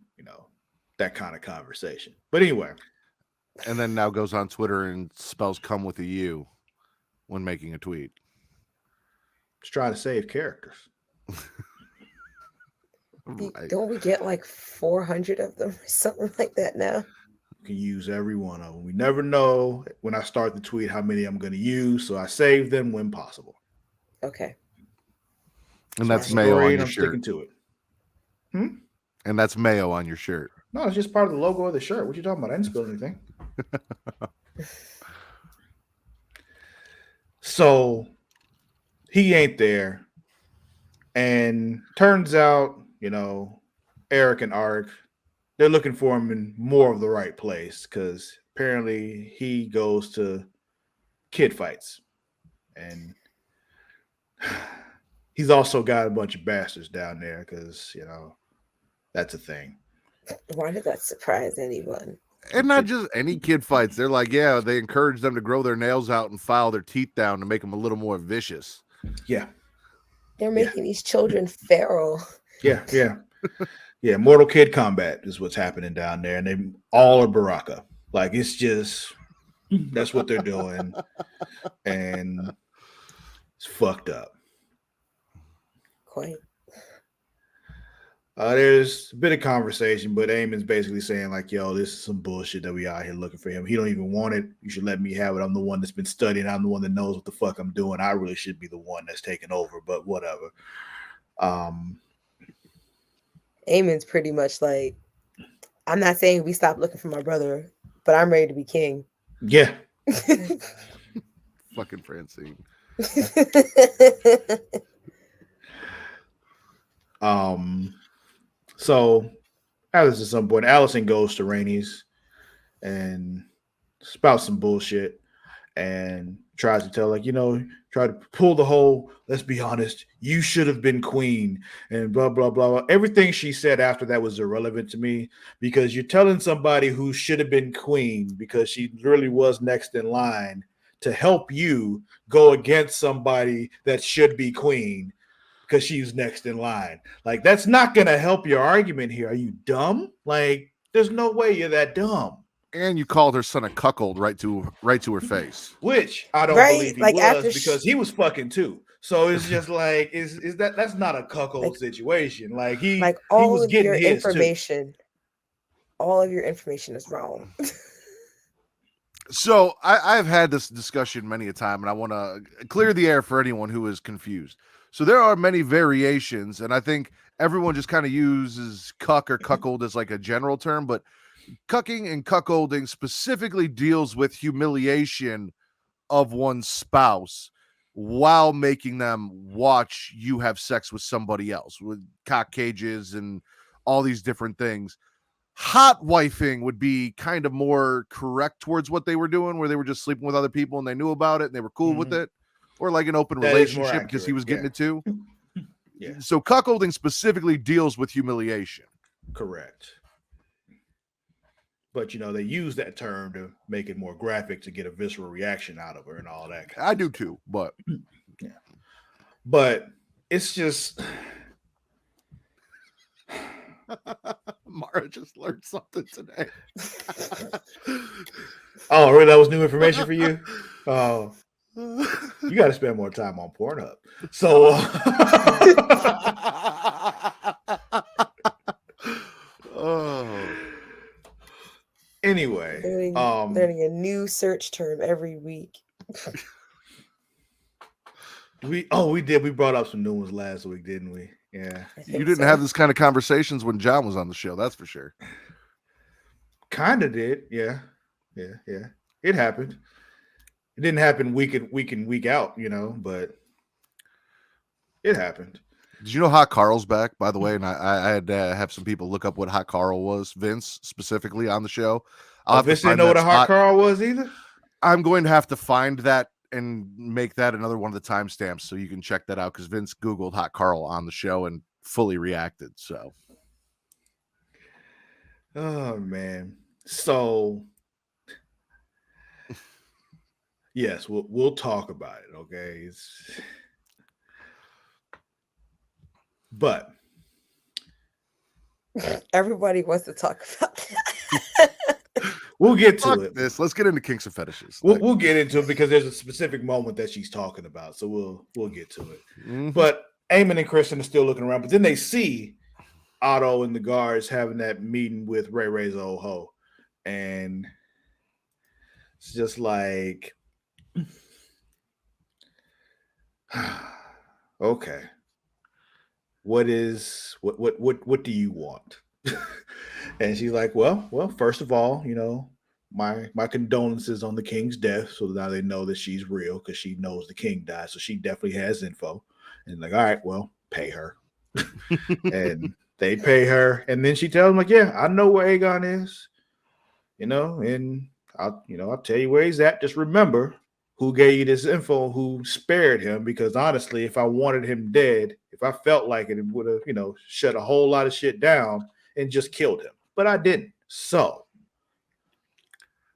Speaker 1: that kind of conversation. But anyway.
Speaker 3: And then now goes on Twitter and spells come with a U when making a tweet.
Speaker 1: Just trying to save characters.
Speaker 2: Right. Don't we get like 400 of them or something like that now?
Speaker 1: You can use every one of them. We never know when I start the tweet how many I'm going to use, so I save them when possible.
Speaker 2: Okay.
Speaker 3: And
Speaker 1: It's
Speaker 3: that's
Speaker 1: my
Speaker 3: mayo
Speaker 1: story,
Speaker 3: on
Speaker 1: and
Speaker 3: your
Speaker 1: I'm
Speaker 3: shirt.
Speaker 1: sticking to it.
Speaker 3: And that's mayo on your shirt.
Speaker 1: No, it's just part of the logo of the shirt. What you talking about? I didn't spill anything. So he ain't there. And turns out, Eric and Ark, they're looking for him in more of the right place because apparently he goes to kid fights. And he's also got a bunch of bastards down there because, that's a thing.
Speaker 2: Why did that surprise anyone?
Speaker 3: And not just any kid fights. They're like, yeah, they encourage them to grow their nails out and file their teeth down to make them a little more vicious.
Speaker 1: Yeah.
Speaker 2: They're making these children feral.
Speaker 1: Yeah. Yeah. Mortal Kid Combat is what's happening down there. And they all are Baraka. Like, it's just, that's what they're doing. And it's fucked up.
Speaker 2: Quite.
Speaker 1: There's a bit of conversation, but Eamon's basically saying like, yo, this is some bullshit that we out here looking for him. He don't even want it. You should let me have it. I'm the one that's been studying. I'm the one that knows what the fuck I'm doing. I really should be the one that's taking over, but whatever.
Speaker 2: Eamon's pretty much like, I'm not saying we stop looking for my brother, but I'm ready to be king.
Speaker 1: Yeah.
Speaker 3: Fucking Francine.
Speaker 1: So at some point, Allison goes to Rainey's and spouts some bullshit and tries to tell, like, try to pull the whole, let's be honest, you should have been queen and blah, blah, blah. Everything she said after that was irrelevant to me because you're telling somebody who should have been queen because she really was next in line to help you go against somebody that should be queen because she's next in line. Like, that's not going to help your argument here. Are you dumb? Like, there's no way you're that dumb.
Speaker 3: And you called her son a cuckold right to her face.
Speaker 1: Which I don't believe he was because he was fucking too. So it's just like, is that's not a cuckold situation. Like he was getting his
Speaker 2: information.
Speaker 1: Too.
Speaker 2: All of your information is wrong.
Speaker 3: So I've had this discussion many a time, and I want to clear the air for anyone who is confused. So there are many variations, and I think everyone just kind of uses cuck or cuckold as like a general term, but cucking and cuckolding specifically deals with humiliation of one's spouse while making them watch you have sex with somebody else with cock cages and all these different things. Hot wifing would be kind of more correct towards what they were doing, where they were just sleeping with other people and they knew about it and they were cool with it, or like an open relationship because he was getting it too.
Speaker 1: Yeah.
Speaker 3: So cuckolding specifically deals with humiliation.
Speaker 1: Correct. But they use that term to make it more graphic to get a visceral reaction out of her and all that.
Speaker 3: I do too, but
Speaker 1: yeah. But it's just
Speaker 3: Mara just learned something today.
Speaker 1: Oh, really? That was new information for you? Oh, you got to spend more time on Pornhub. So, anyway,
Speaker 2: learning a new search term every week.
Speaker 1: We did. We brought up some new ones last week, didn't we? Yeah.
Speaker 3: You didn't have this kind of conversations when John was on the show, that's for sure.
Speaker 1: Kind of did. Yeah. It happened. It didn't happen week in, week out, but it happened.
Speaker 3: Did you know Hot Carl's back, by the way? And I had to have some people look up what Hot Carl was, Vince specifically on the show.
Speaker 1: Vince didn't know what a Hot Carl was either?
Speaker 3: I'm going to have to find that and make that another one of the timestamps so you can check that out because Vince Googled Hot Carl on the show and fully reacted. So,
Speaker 1: oh man. So, yes, we'll talk about it. Okay, but
Speaker 2: everybody wants to talk about that.
Speaker 1: We'll get to it.
Speaker 3: Let's get into kinks and fetishes.
Speaker 1: We'll get into it because there's a specific moment that she's talking about. So we'll get to it. Mm-hmm. But Eamon and Kristen are still looking around. But then they see Otto and the guards having that meeting with Ray Ray's old hoe. And it's just like, okay, what do you want? And she's like, well, first of all, my condolences on the king's death. So now they know that she's real because she knows the king died. So she definitely has info. And like, all right, well, pay her. And they pay her. And then she tells them, like, yeah, I know where Aegon is, and I'll tell you where he's at. Just remember who gave you this info, who spared him, because honestly, if I wanted him dead, if I felt like it would have, shut a whole lot of shit down and just killed him. But I didn't. So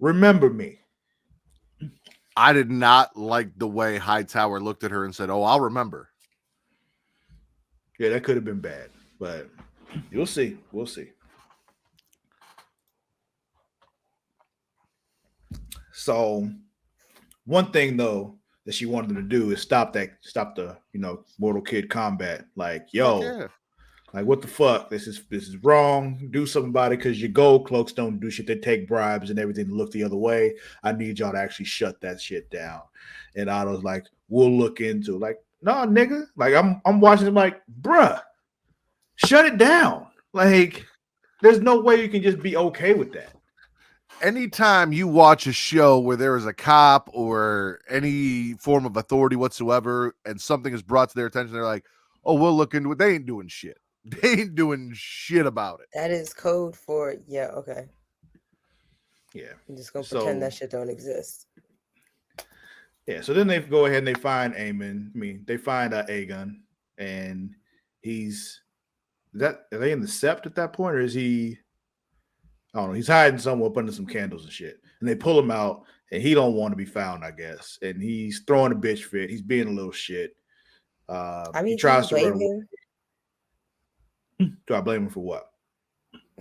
Speaker 1: remember me.
Speaker 3: I did not like the way Hightower looked at her and said, "Oh, I'll remember."
Speaker 1: Yeah, that could have been bad, but you'll see. We'll see. So one thing though that she wanted to do is stop the Mortal Kid combat. Like, yo,
Speaker 3: yeah.
Speaker 1: like what the fuck? This is wrong. Do something about it, because your gold cloaks don't do shit. They take bribes and everything to look the other way. I need y'all to actually shut that shit down. And Otto's like, we'll look into it. Like, nah, nigga. Like I'm watching it like, bruh, shut it down. Like, there's no way you can just be okay with that.
Speaker 3: Anytime you watch a show where there is a cop or any form of authority whatsoever and something is brought to their attention, they're like, oh, we'll look into it. They ain't doing shit. They ain't doing shit about it.
Speaker 2: That is code for, yeah, okay.
Speaker 1: Yeah.
Speaker 2: I'm just going to pretend that shit don't exist.
Speaker 1: Yeah, so then they go ahead and they find they find Aegon, and are they in the sept at that point, or is he? I don't know. He's hiding somewhere up under some candles and shit. And they pull him out, and he don't want to be found, I guess. And he's throwing a bitch fit. He's being a little shit. He tries to run away. Do I blame him for what?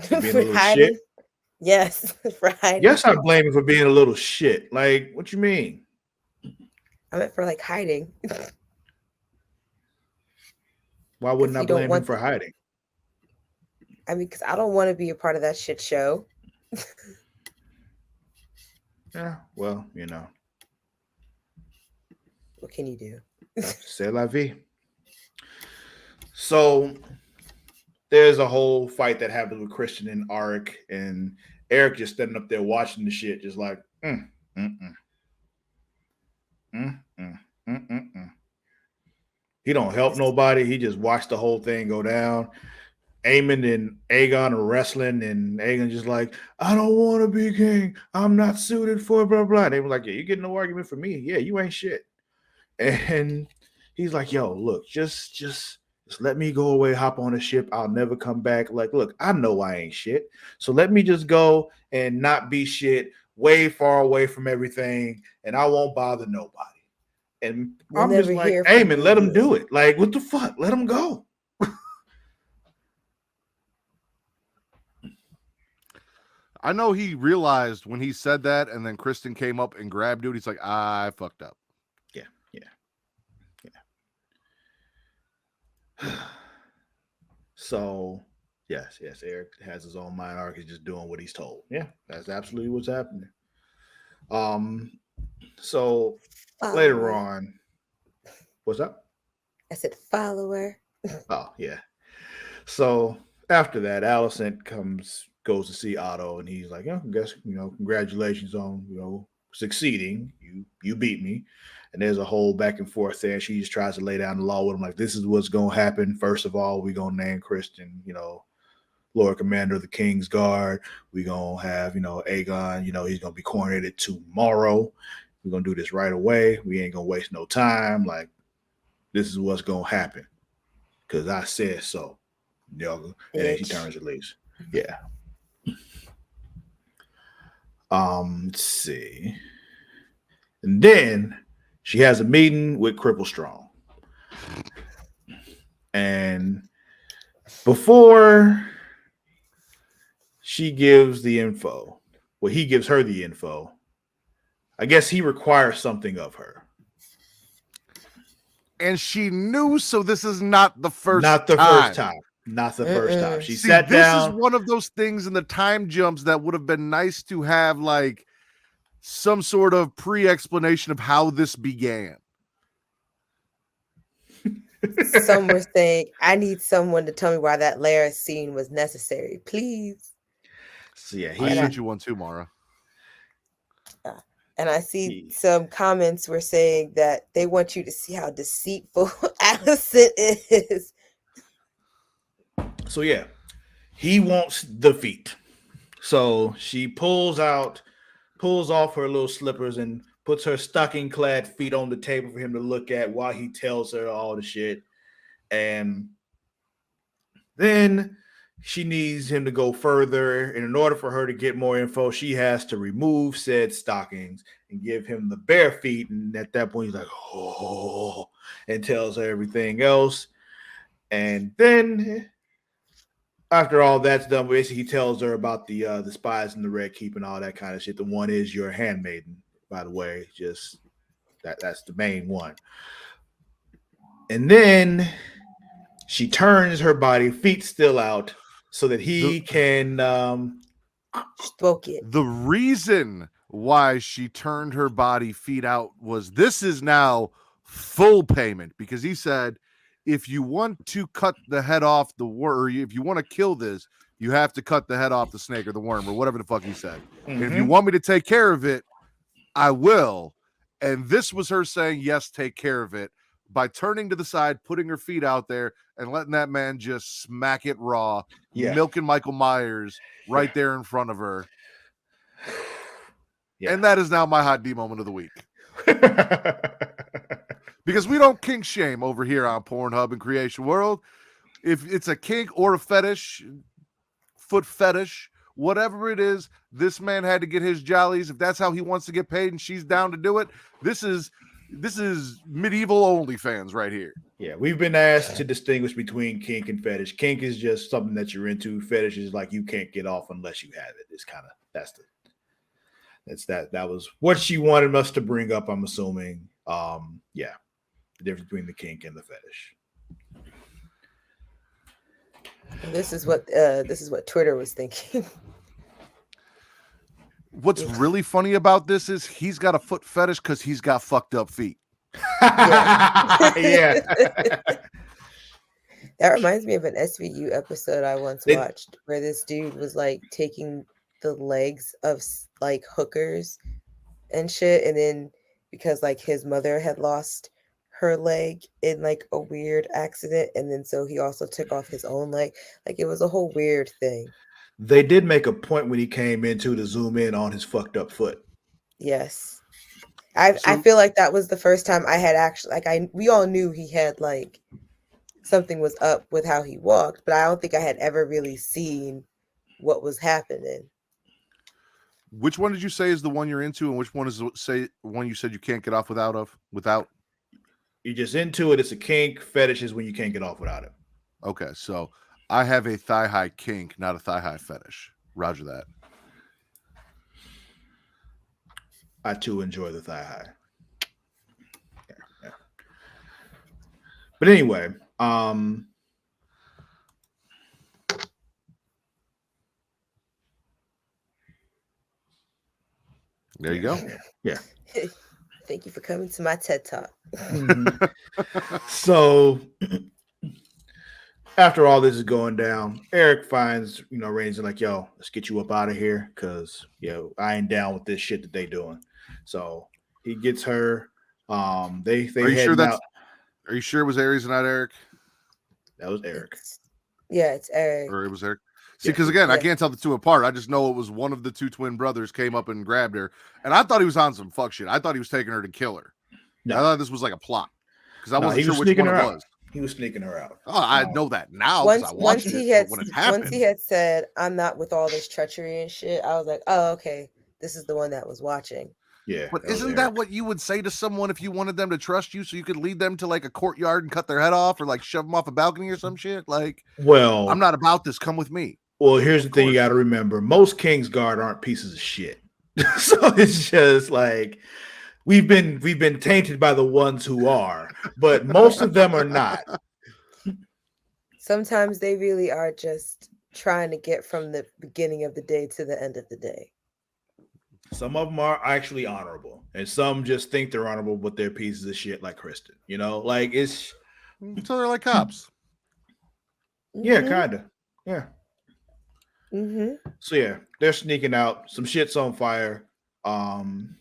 Speaker 2: For being a little hiding? Shit? Yes, for hiding.
Speaker 1: Yes, I blame him for being a little shit. Like, what you mean?
Speaker 2: I meant for like hiding.
Speaker 1: Why wouldn't I blame him for hiding?
Speaker 2: I mean, because I don't want to be a part of that shit show.
Speaker 1: Yeah, well,
Speaker 2: What can you do?
Speaker 1: C'est la vie. So there's a whole fight that happened with Christian and Arik, and Eric just standing up there watching the shit, just like, He don't help nobody. He just watched the whole thing go down. Aemon and Aegon are wrestling, and Aegon just like, I don't want to be king. I'm not suited for blah, blah. And they were like, yeah, you getting no argument for me. Yeah, you ain't shit. And he's like, yo, look, just let me go away, hop on a ship. I'll never come back. Like, look, I know I ain't shit. So let me just go and not be shit, way far away from everything, and I won't bother nobody. And I'm just like, Aemon, let him do it. Like, what the fuck? Let him go.
Speaker 3: I know he realized when he said that, and then Kristen came up and grabbed dude. He's like, I fucked up.
Speaker 1: Yeah. So, yes, Eric has his own mind arc. He's just doing what he's told. Yeah, that's absolutely what's happening. So later on, what's up?
Speaker 2: I said follower.
Speaker 1: Oh, yeah. So after that, Alicent goes to see Otto, and he's like, I guess, congratulations on, succeeding. You beat me. And there's a whole back and forth there. She just tries to lay down the law with him, like, this is what's going to happen. First of all, we're going to name Kristen, Lord Commander of the King's Guard. We're going to have, Aegon, he's going to be coronated tomorrow. We're going to do this right away. We ain't going to waste no time. Like, this is what's going to happen, because I said so. And then she turns and leaves. Yeah. Let's see. And then she has a meeting with Cripple Strong. And before she gives the info, he gives her the info, I guess he requires something of her.
Speaker 3: And she knew, so this is not the first
Speaker 1: time. Not the first time. She
Speaker 3: See,
Speaker 1: sat
Speaker 3: this
Speaker 1: down.
Speaker 3: is one of those things in the time jumps that would have been nice to have, like, some sort of pre-explanation of how this began.
Speaker 2: Some were saying, I need someone to tell me why that Lara scene was necessary, please.
Speaker 1: So yeah,
Speaker 3: I
Speaker 2: And
Speaker 3: sent you one too, Mara.
Speaker 2: And I see some comments were saying that they want you to see how deceitful Allison is.
Speaker 1: So yeah, he wants the feet. So she pulls off her little slippers and puts her stocking-clad feet on the table for him to look at while he tells her all the shit. And then she needs him to go further. And in order for her to get more info, she has to remove said stockings and give him the bare feet. And at that point, he's like, oh, and tells her everything else. And then after all that's done, basically he tells her about the spies in the Red Keep and all that kind of shit. The one is your handmaiden, by the way. Just that's the main one. And then she turns her body, feet still out, so that he can
Speaker 2: Spoke it.
Speaker 3: The reason why she turned her body, feet out, was this is now full payment, because he said, if you want to cut the head off the worm, if you want to kill this, you have to cut the head off the snake or the worm or whatever the fuck he said. And if you want me to take care of it, I will. And this was her saying, yes, take care of it, by turning to the side, putting her feet out there, and letting that man just smack it raw, milking Michael Myers right there in front of her. Yeah. And that is now my hot D moment of the week. Because we don't kink shame over here on Pornhub and Creation World. If it's a kink or a fetish, foot fetish, whatever it is, this man had to get his jollies. If that's how he wants to get paid and she's down to do it, this is medieval OnlyFans right here.
Speaker 1: Yeah, we've been asked to distinguish between kink and fetish. Kink is just something that you're into. Fetish is like you can't get off unless you have it. It's kind of that was what she wanted us to bring up, I'm assuming. Yeah, the difference between the kink and the fetish.
Speaker 2: This is what Twitter was thinking.
Speaker 3: What's really funny about this is he's got a foot fetish because he's got fucked up feet.
Speaker 1: Yeah.
Speaker 2: That reminds me of an SVU episode I once watched where this dude was like taking the legs of like hookers and shit, and then because like his mother had lost her leg in like a weird accident, and then so he also took off his own leg. Like it was a whole weird thing.
Speaker 1: They did make a point when he came into to zoom in on his fucked up foot.
Speaker 2: Yes. I feel like that was the first time I had actually, like, we all knew he had like something was up with how he walked, but I don't think I had ever really seen what was happening.
Speaker 3: Which one did you say is the one you're into, and which one is one you said you can't get off without?
Speaker 1: You're just into it. It's a kink. Fetish is when you can't get off without it.
Speaker 3: Okay, so I have a thigh high kink, not a thigh high fetish. Roger that.
Speaker 1: I too enjoy the thigh high. Yeah. But anyway,
Speaker 3: there you go.
Speaker 1: Yeah.
Speaker 2: Thank you for coming to my TED Talk.
Speaker 1: Mm-hmm. So after all this is going down, Eric finds, Rain's like, yo, let's get you up out of here because, I ain't down with this shit that they doing. So he gets her. They
Speaker 3: Are you sure
Speaker 1: out.
Speaker 3: Are you sure it was Aries and not Eric?
Speaker 1: That was Eric.
Speaker 2: It's Eric.
Speaker 3: Or it was Eric. See, because again, I can't tell the two apart. I just know it was one of the two twin brothers came up and grabbed her, and I thought he was on some fuck shit. I thought he was taking her to kill her. No. I thought this was like a plot because I wasn't sure which one it was.
Speaker 1: He was sneaking her out.
Speaker 3: Oh, I know that now.
Speaker 2: Once he had said, "I'm not with all this treachery and shit," I was like, "Oh, okay, this is the one that was watching."
Speaker 1: Yeah,
Speaker 3: but isn't that what you would say to someone if you wanted them to trust you, so you could lead them to like a courtyard and cut their head off, or like shove them off a balcony or some shit? Like,
Speaker 1: well,
Speaker 3: I'm not about this. Come with me.
Speaker 1: Well, here's the thing you got to remember: most Kingsguard aren't pieces of shit. So it's just like we've been tainted by the ones who are, but most of them are not.
Speaker 2: Sometimes they really are just trying to get from the beginning of the day to the end of the day.
Speaker 1: Some of them are actually honorable, and some just think they're honorable, but they're pieces of shit like Kristen. You know, like it's
Speaker 3: So they're like cops.
Speaker 1: yeah,
Speaker 2: Mm-hmm.
Speaker 1: kind of yeah.
Speaker 2: Mm-hmm.
Speaker 1: So yeah, they're sneaking out. Some shit's on fire. Um,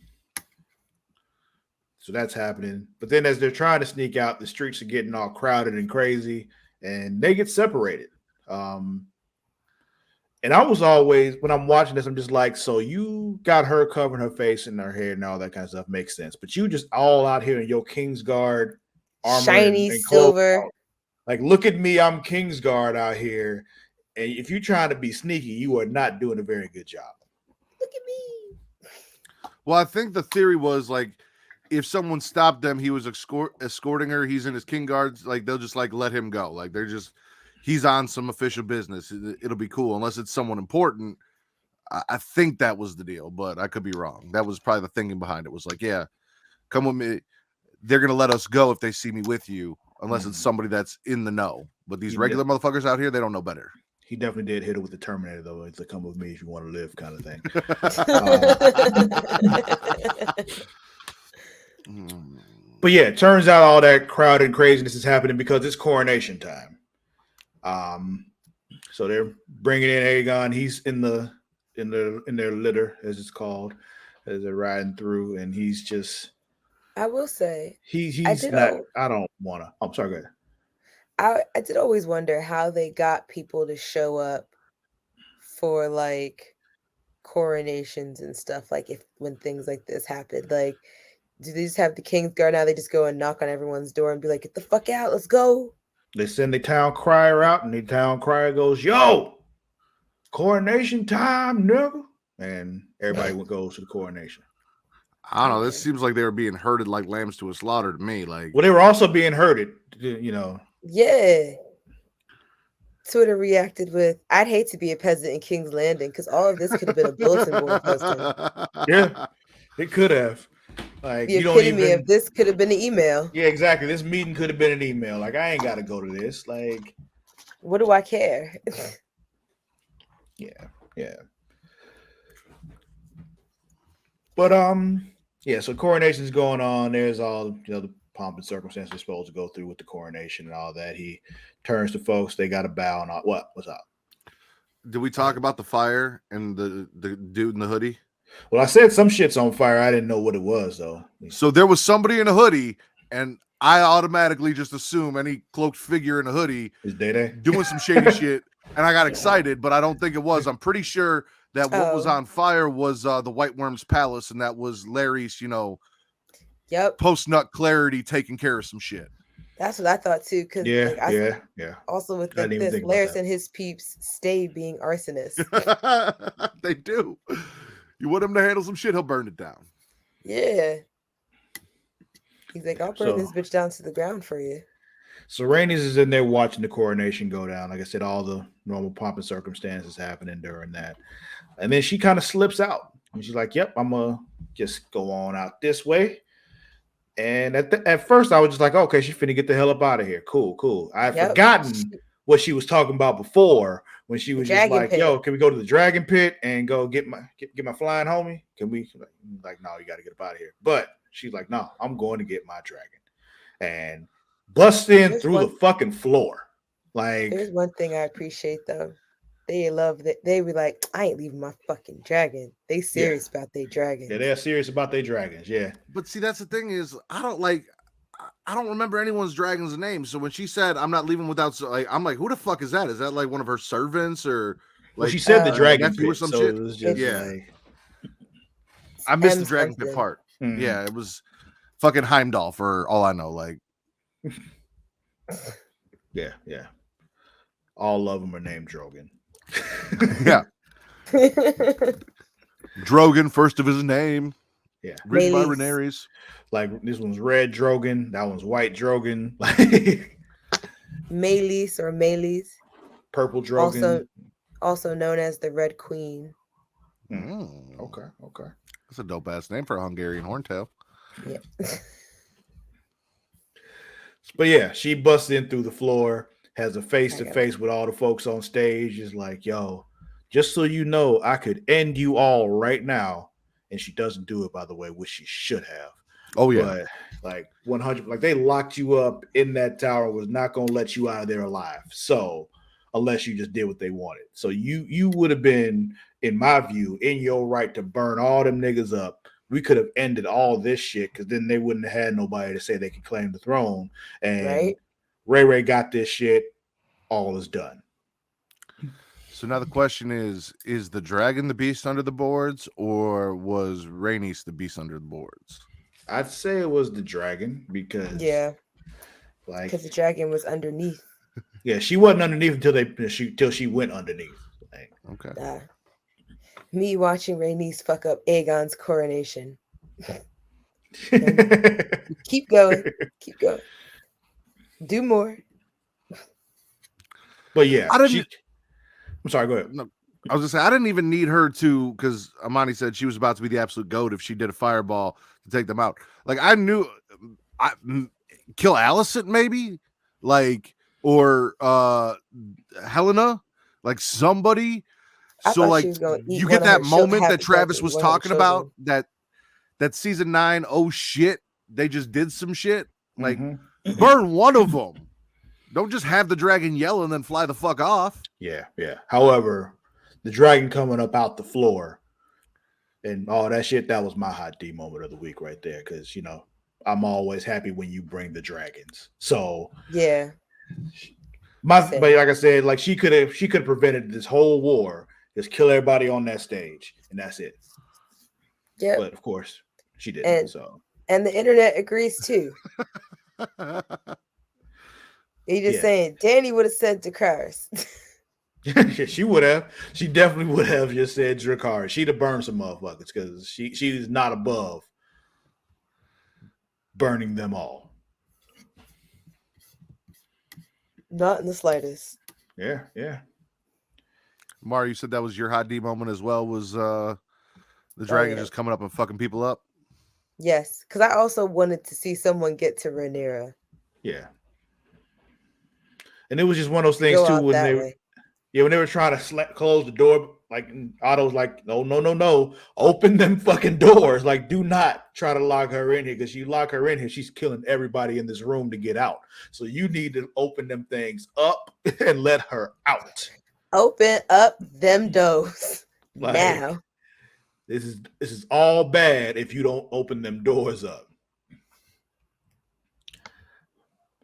Speaker 1: so that's happening. But then as they're trying to sneak out, the streets are getting all crowded and crazy, and they get separated. Um, and I was always when I'm watching this, I'm just like, so you got her covering her face and her hair and all that kind of stuff makes sense. But you just all out here in your Kingsguard armor
Speaker 2: Shiny
Speaker 1: and clothes.
Speaker 2: silver.
Speaker 1: Like, look at me, I'm Kingsguard out here. And if you're trying to be sneaky, you are not doing a very good job.
Speaker 2: Look at me.
Speaker 3: Well, I think the theory was like, if someone stopped them, he was escorting her. He's in his king guards. Like they'll just like let him go. Like he's on some official business. It'll be cool unless it's someone important. I think that was the deal, but I could be wrong. That was probably the thinking behind it. Was like, yeah, come with me. They're gonna let us go if they see me with you, unless it's somebody that's in the know. But these regular motherfuckers out here, they don't know better.
Speaker 1: He definitely did hit her with the Terminator, though. It's a come with me if you want to live kind of thing. But yeah, it turns out all that crowd and craziness is happening because it's coronation time. So they're bringing in Aegon. He's in their litter, as it's called, as they're riding through, and he's just
Speaker 2: I will say,
Speaker 1: he's not. I don't want to. I'm sorry. Go ahead.
Speaker 2: I did always wonder how they got people to show up for like coronations and stuff. Like if when things like this happen, like do they just have the King's Guard now? They just go and knock on everyone's door and be like, "Get the fuck out, let's go."
Speaker 1: They send the town crier out, and the town crier goes, "Yo, coronation time, nigga!" And everybody goes to the coronation.
Speaker 3: I don't know. This seems like they were being herded like lambs to a slaughter to me. Like,
Speaker 1: well, they were also being herded. You know.
Speaker 2: Yeah. Twitter reacted with, "I'd hate to be a peasant in King's Landing because all of this could have been a bulletin board poster."
Speaker 1: Yeah, it could have. Like
Speaker 2: the epitome of this could have been an email.
Speaker 1: Yeah, exactly. This meeting could have been an email. Like I ain't got to go to this. Like,
Speaker 2: what do I care?
Speaker 1: yeah. But yeah. So coronation's going on. There's all the pomp and circumstances supposed to go through with the coronation and all that. He turns to folks. They got to bow and all. What's up?
Speaker 3: Did we talk about the fire and the dude in the hoodie?
Speaker 1: Well, I said some shit's on fire. I didn't know what it was, though.
Speaker 3: So there was somebody in a hoodie, and I automatically just assume any cloaked figure in a hoodie
Speaker 1: is Day
Speaker 3: doing some shady shit, and I got excited, but I don't think it was. I'm pretty sure that what was on fire was the White Worm's palace, and that was Larry's, post-nut clarity taking care of some shit.
Speaker 2: That's what I thought too. Cause
Speaker 1: yeah.
Speaker 2: Also with this, Laris and his peeps stay being arsonists.
Speaker 3: They do. You want him to handle some shit, he'll burn it down.
Speaker 2: Yeah. He's like, "I'll burn this bitch down to the ground for you."
Speaker 1: So Rhaenys is in there watching the coronation go down. Like I said, all the normal pomp and circumstances happening during that. And then she kind of slips out. And she's like, "Yep, I'm going to just go on out this way." And at first I was just like, okay, she's finna get the hell up out of here. Cool. I had forgotten what she was talking about before when she was just like, "Yo, can we go to the dragon pit and go get my flying homie? Can we?" Like, no, you got to get up out of here. But she's like, "No, I'm going to get my dragon," and bust in through the fucking floor. Like,
Speaker 2: there's one thing I appreciate though. They love that. They were like, "I ain't leaving my fucking dragon." They serious about their dragons.
Speaker 1: Yeah, they're serious about their dragons. Yeah.
Speaker 3: But see, that's the thing is, I don't remember anyone's dragon's name. So when she said, "I'm not leaving without," I'm like, who the fuck is that? Is that like one of her servants or like?
Speaker 1: Well, she said the dragon
Speaker 3: pit, or some shit. It was just like, I missed the dragon pit part. Mm-hmm. Yeah, it was fucking Heimdall for all I know. Like,
Speaker 1: yeah. All of them are named Drogon.
Speaker 3: Yeah. Drogon, first of his name.
Speaker 1: Yeah.
Speaker 3: Written by Rhaenyra.
Speaker 1: Like, this one's red Drogon. That one's white Drogon.
Speaker 2: Meleys or Meleys.
Speaker 1: Purple Drogon.
Speaker 2: Also known as the Red Queen.
Speaker 1: Okay.
Speaker 3: That's a dope ass name for a Hungarian horntail.
Speaker 2: Yeah.
Speaker 1: But yeah, she busts in through the floor. has a face to face with all the folks on stage. Is like, yo, just so you know, I could end you all right now. And she doesn't do it, by the way, which she should have.
Speaker 3: Oh yeah.
Speaker 1: But like 100, like they locked you up in that tower, was not going to let you out of there alive. So unless you just did what they wanted, so you would have been, in my view, in your right to burn all them niggas up. We could have ended all this shit because then they wouldn't have had nobody to say they could claim the throne. And Ray got this shit. All is done.
Speaker 3: So now the question is the dragon the beast under the boards, or was Rhaenys the beast under the boards?
Speaker 1: I'd say it was the dragon because
Speaker 2: because the dragon was underneath.
Speaker 1: Yeah, she wasn't underneath until she went underneath. Like,
Speaker 3: okay.
Speaker 2: Me watching Rhaenys fuck up Aegon's coronation. Keep going. Do more.
Speaker 1: But yeah, I'm sorry, go ahead.
Speaker 3: No, I was gonna say I didn't even need her to, because Amani said she was about to be the absolute goat if she did a fireball to take them out. Like I knew, kill Alicent maybe, like, or Helena, like somebody. So like you get that moment that Travis was talking about, that season 9. Oh shit, they just did some shit. Like burn one of them. Don't just have the dragon yell and then fly the fuck off.
Speaker 1: Yeah. However, the dragon coming up out the floor and all that shit, that was my hot D moment of the week right there. Because, I'm always happy when you bring the dragons. So,
Speaker 2: yeah.
Speaker 1: But like I said, like she could have prevented this whole war, just kill everybody on that stage, and that's it.
Speaker 2: Yeah.
Speaker 1: But of course, she didn't.
Speaker 2: And the internet agrees too. He just saying Danny would have said Dracarys.
Speaker 1: She would have. She definitely would have just said Dracarys. She'd have burned some motherfuckers because she's not above burning them all.
Speaker 2: Not in the slightest.
Speaker 1: Yeah.
Speaker 3: Mar, you said that was your hot D moment as well, was the dragon just coming up and fucking people up?
Speaker 2: Yes, because I also wanted to see someone get to Rhaenyra.
Speaker 1: Yeah. And it was just one of those things too when they were trying to close the door, like Otto's like, no, open them fucking doors. Like, do not try to lock her in here, because you lock her in here, she's killing everybody in this room to get out. So you need to open them things up and let her out.
Speaker 2: Open up them doors now.
Speaker 1: This is all bad if you don't open them doors up.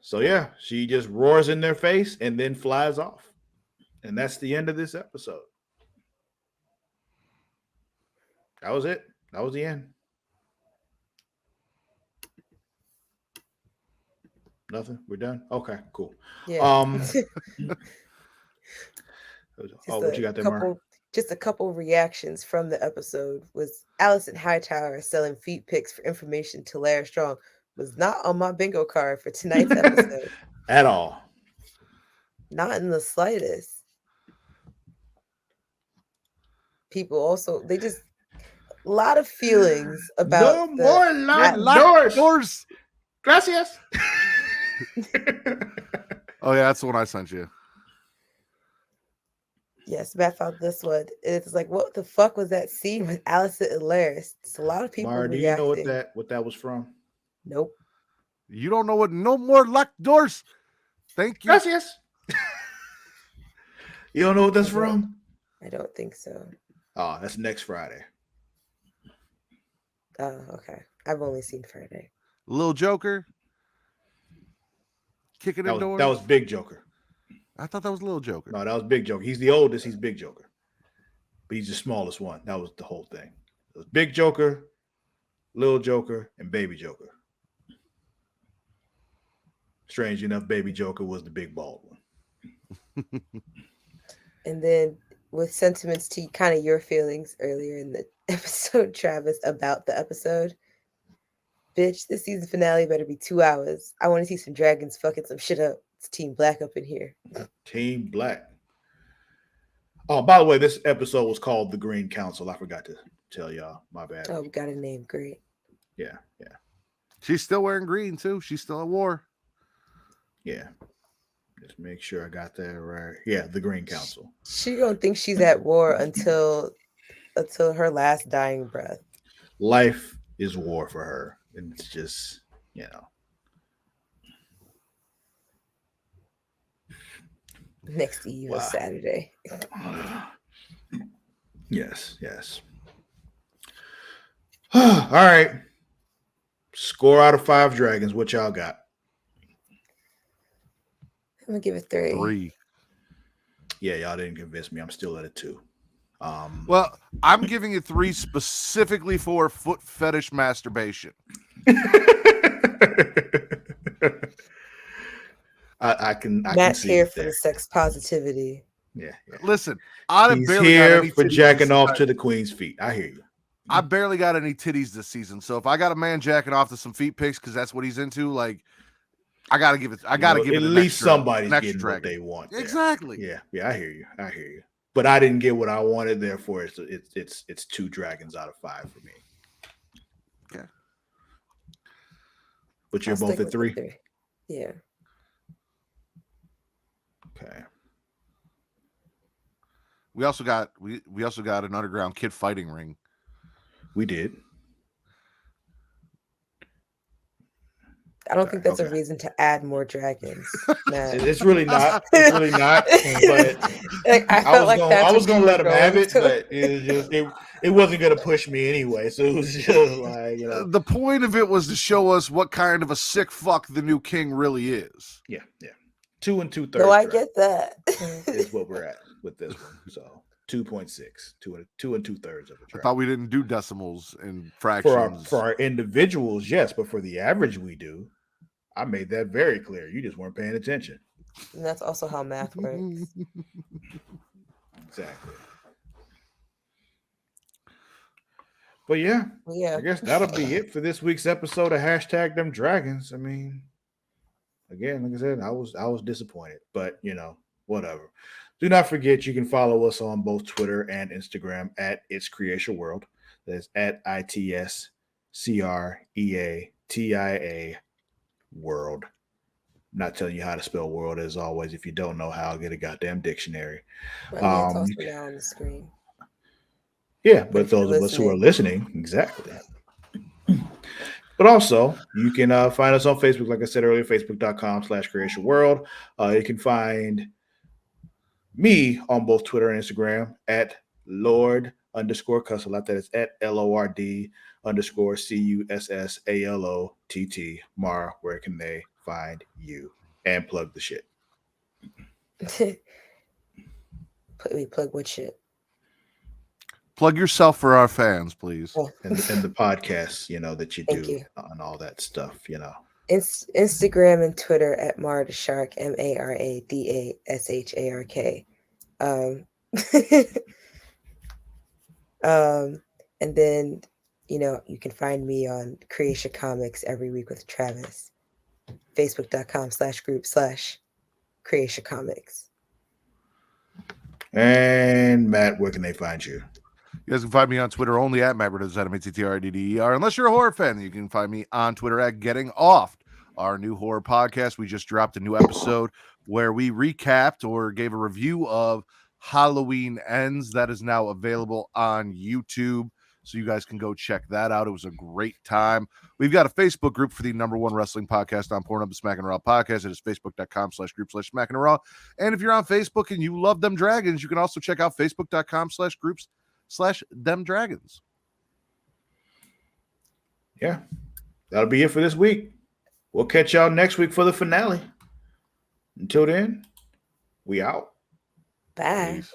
Speaker 1: So yeah, she just roars in their face and then flies off. And that's the end of this episode. That was it. That was the end. Nothing? We're done? Okay, cool.
Speaker 2: Yeah.
Speaker 1: What you got there, Mark?
Speaker 2: Just a couple reactions from the episode was Alicent Hightower selling feet pics for information to Lara Strong was not on my bingo card for tonight's episode.
Speaker 1: At all.
Speaker 2: Not in the slightest. People also, they just, a lot of feelings about
Speaker 1: more locked doors. Gracias.
Speaker 3: Oh yeah, that's the one I sent you.
Speaker 2: Yes, Matt found this one. It's like, what the fuck was that scene with Alicent and Laris? It's a lot of people.
Speaker 1: Mara, do you know what that was from?
Speaker 2: Nope.
Speaker 3: You don't know what no more locked doors. Thank you.
Speaker 1: Gracias. You don't know what that's from?
Speaker 2: I don't think so.
Speaker 1: Oh, that's next Friday.
Speaker 2: Oh, okay. I've only seen Friday.
Speaker 3: Little Joker. Kicking in doors.
Speaker 1: That was Big Joker.
Speaker 3: I thought that was Little Joker.
Speaker 1: No, that was Big Joker. He's the oldest. He's Big Joker. But he's the smallest one. That was the whole thing. It was Big Joker, Little Joker, and Baby Joker. Strange enough, Baby Joker was the big bald one.
Speaker 2: And then with sentiments to kind of your feelings earlier in the episode, Travis, about the episode. Bitch, this season finale better be 2 hours. I want to see some dragons fucking some shit up. It's Team Black up in here.
Speaker 1: Team Black. Oh, by the way, this episode was called The Green Council. I forgot to tell y'all. My bad.
Speaker 2: Oh, we got a name. Great.
Speaker 1: Yeah.
Speaker 3: She's still wearing green, too. She's still at war.
Speaker 1: Yeah. Just make sure I got that right. Yeah, the Green Council.
Speaker 2: She gonna think she's at war until her last dying breath.
Speaker 1: Life is war for her, and it's just
Speaker 2: Next Eve is
Speaker 1: Wow.
Speaker 2: Saturday.
Speaker 1: Yes. All right. Score out of 5 dragons. What y'all got?
Speaker 2: I'm gonna give it 3.
Speaker 3: 3.
Speaker 1: Yeah, y'all didn't convince me. I'm still at a 2.
Speaker 3: Well, I'm giving it 3 specifically for foot fetish masturbation.
Speaker 1: I can
Speaker 2: Matt's
Speaker 1: see
Speaker 2: here
Speaker 1: it
Speaker 2: for
Speaker 1: there.
Speaker 2: the sex positivity.
Speaker 1: Yeah.
Speaker 3: Listen, I
Speaker 1: He's
Speaker 3: barely got
Speaker 1: here
Speaker 3: any
Speaker 1: for
Speaker 3: titties
Speaker 1: jacking
Speaker 3: this
Speaker 1: off
Speaker 3: time.
Speaker 1: to the queen's feet. I hear you.
Speaker 3: I barely got any titties this season, so if I got a man jacking off to some feet pics because that's what he's into, like, I gotta give it. I gotta give it
Speaker 1: at
Speaker 3: an
Speaker 1: least
Speaker 3: extra,
Speaker 1: somebody's
Speaker 3: an extra
Speaker 1: getting
Speaker 3: dragon.
Speaker 1: what they want. There.
Speaker 3: Exactly.
Speaker 1: Yeah. I hear you. But I didn't get what I wanted. Therefore, it's 2 dragons out of 5 for me.
Speaker 3: Okay.
Speaker 1: But you're
Speaker 2: I'll
Speaker 1: both
Speaker 2: stick
Speaker 1: at
Speaker 2: with
Speaker 1: 3.
Speaker 2: the 3. Yeah.
Speaker 1: Okay.
Speaker 3: We also got an underground kid fighting ring.
Speaker 1: We did.
Speaker 2: I don't think that's a reason to add more dragons.
Speaker 1: It's really not. It's really not. But
Speaker 2: like,
Speaker 1: I was gonna let him have it, but it wasn't gonna push me anyway. So it was just like
Speaker 3: The point of it was to show us what kind of a sick fuck the new king really is.
Speaker 1: Yeah. 2 2/3.
Speaker 2: No, I get that.
Speaker 1: Is what we're at with this one. So 2.6, 2 2 2/3 of a
Speaker 3: I
Speaker 1: dragon.
Speaker 3: thought we didn't do decimals and fractions.
Speaker 1: For our individuals, yes, but for the average, we do. I made that very clear. You just weren't paying attention.
Speaker 2: And that's also how math works.
Speaker 1: Exactly. But yeah, I guess that'll be it for this week's episode of Hashtag Them Dragons. I mean, again, like I said, I was disappointed, but whatever. Do not forget you can follow us on both Twitter and Instagram at It's Creation World. That's at ITSCREATIA World. I'm not telling you how to spell world as always. If you don't know how, get a goddamn dictionary.
Speaker 2: It's also now on the screen.
Speaker 1: Yeah, but those of us who are listening, exactly. But also, you can find us on Facebook, like I said earlier, facebook.com/Creation World. You can find me on both Twitter and Instagram at Lord_Cussalott. That is at LORD_CUSSALOTT. Mara, where can they find you? And plug the shit.
Speaker 2: We plug what shit?
Speaker 3: Plug yourself for our fans, please.
Speaker 1: And the podcasts, that you do and all that stuff,
Speaker 2: Instagram and Twitter at Maradashark, MARADASHARK. And then, you can find me on Creation Comics every week with Travis. Facebook.com/group/Creation Comics.
Speaker 1: And Matt, where can they find you?
Speaker 3: You guys can find me on Twitter only at MattBrothers, Unless you're a horror fan, you can find me on Twitter at Getting Off, our new horror podcast. We just dropped a new episode where we recapped or gave a review of Halloween Ends. That is now available on YouTube, so you guys can go check that out. It was a great time. We've got a Facebook group for the #1 wrestling podcast on Pornhub, the Smack and Raw podcast. It is facebook.com/group/Smack and Raw. And if you're on Facebook and you love them dragons, you can also check out facebook.com/groups/them dragons.
Speaker 1: Yeah, that'll be it for this week. We'll catch y'all next week for the finale. Until then, we out.
Speaker 2: Bye.
Speaker 3: Peace.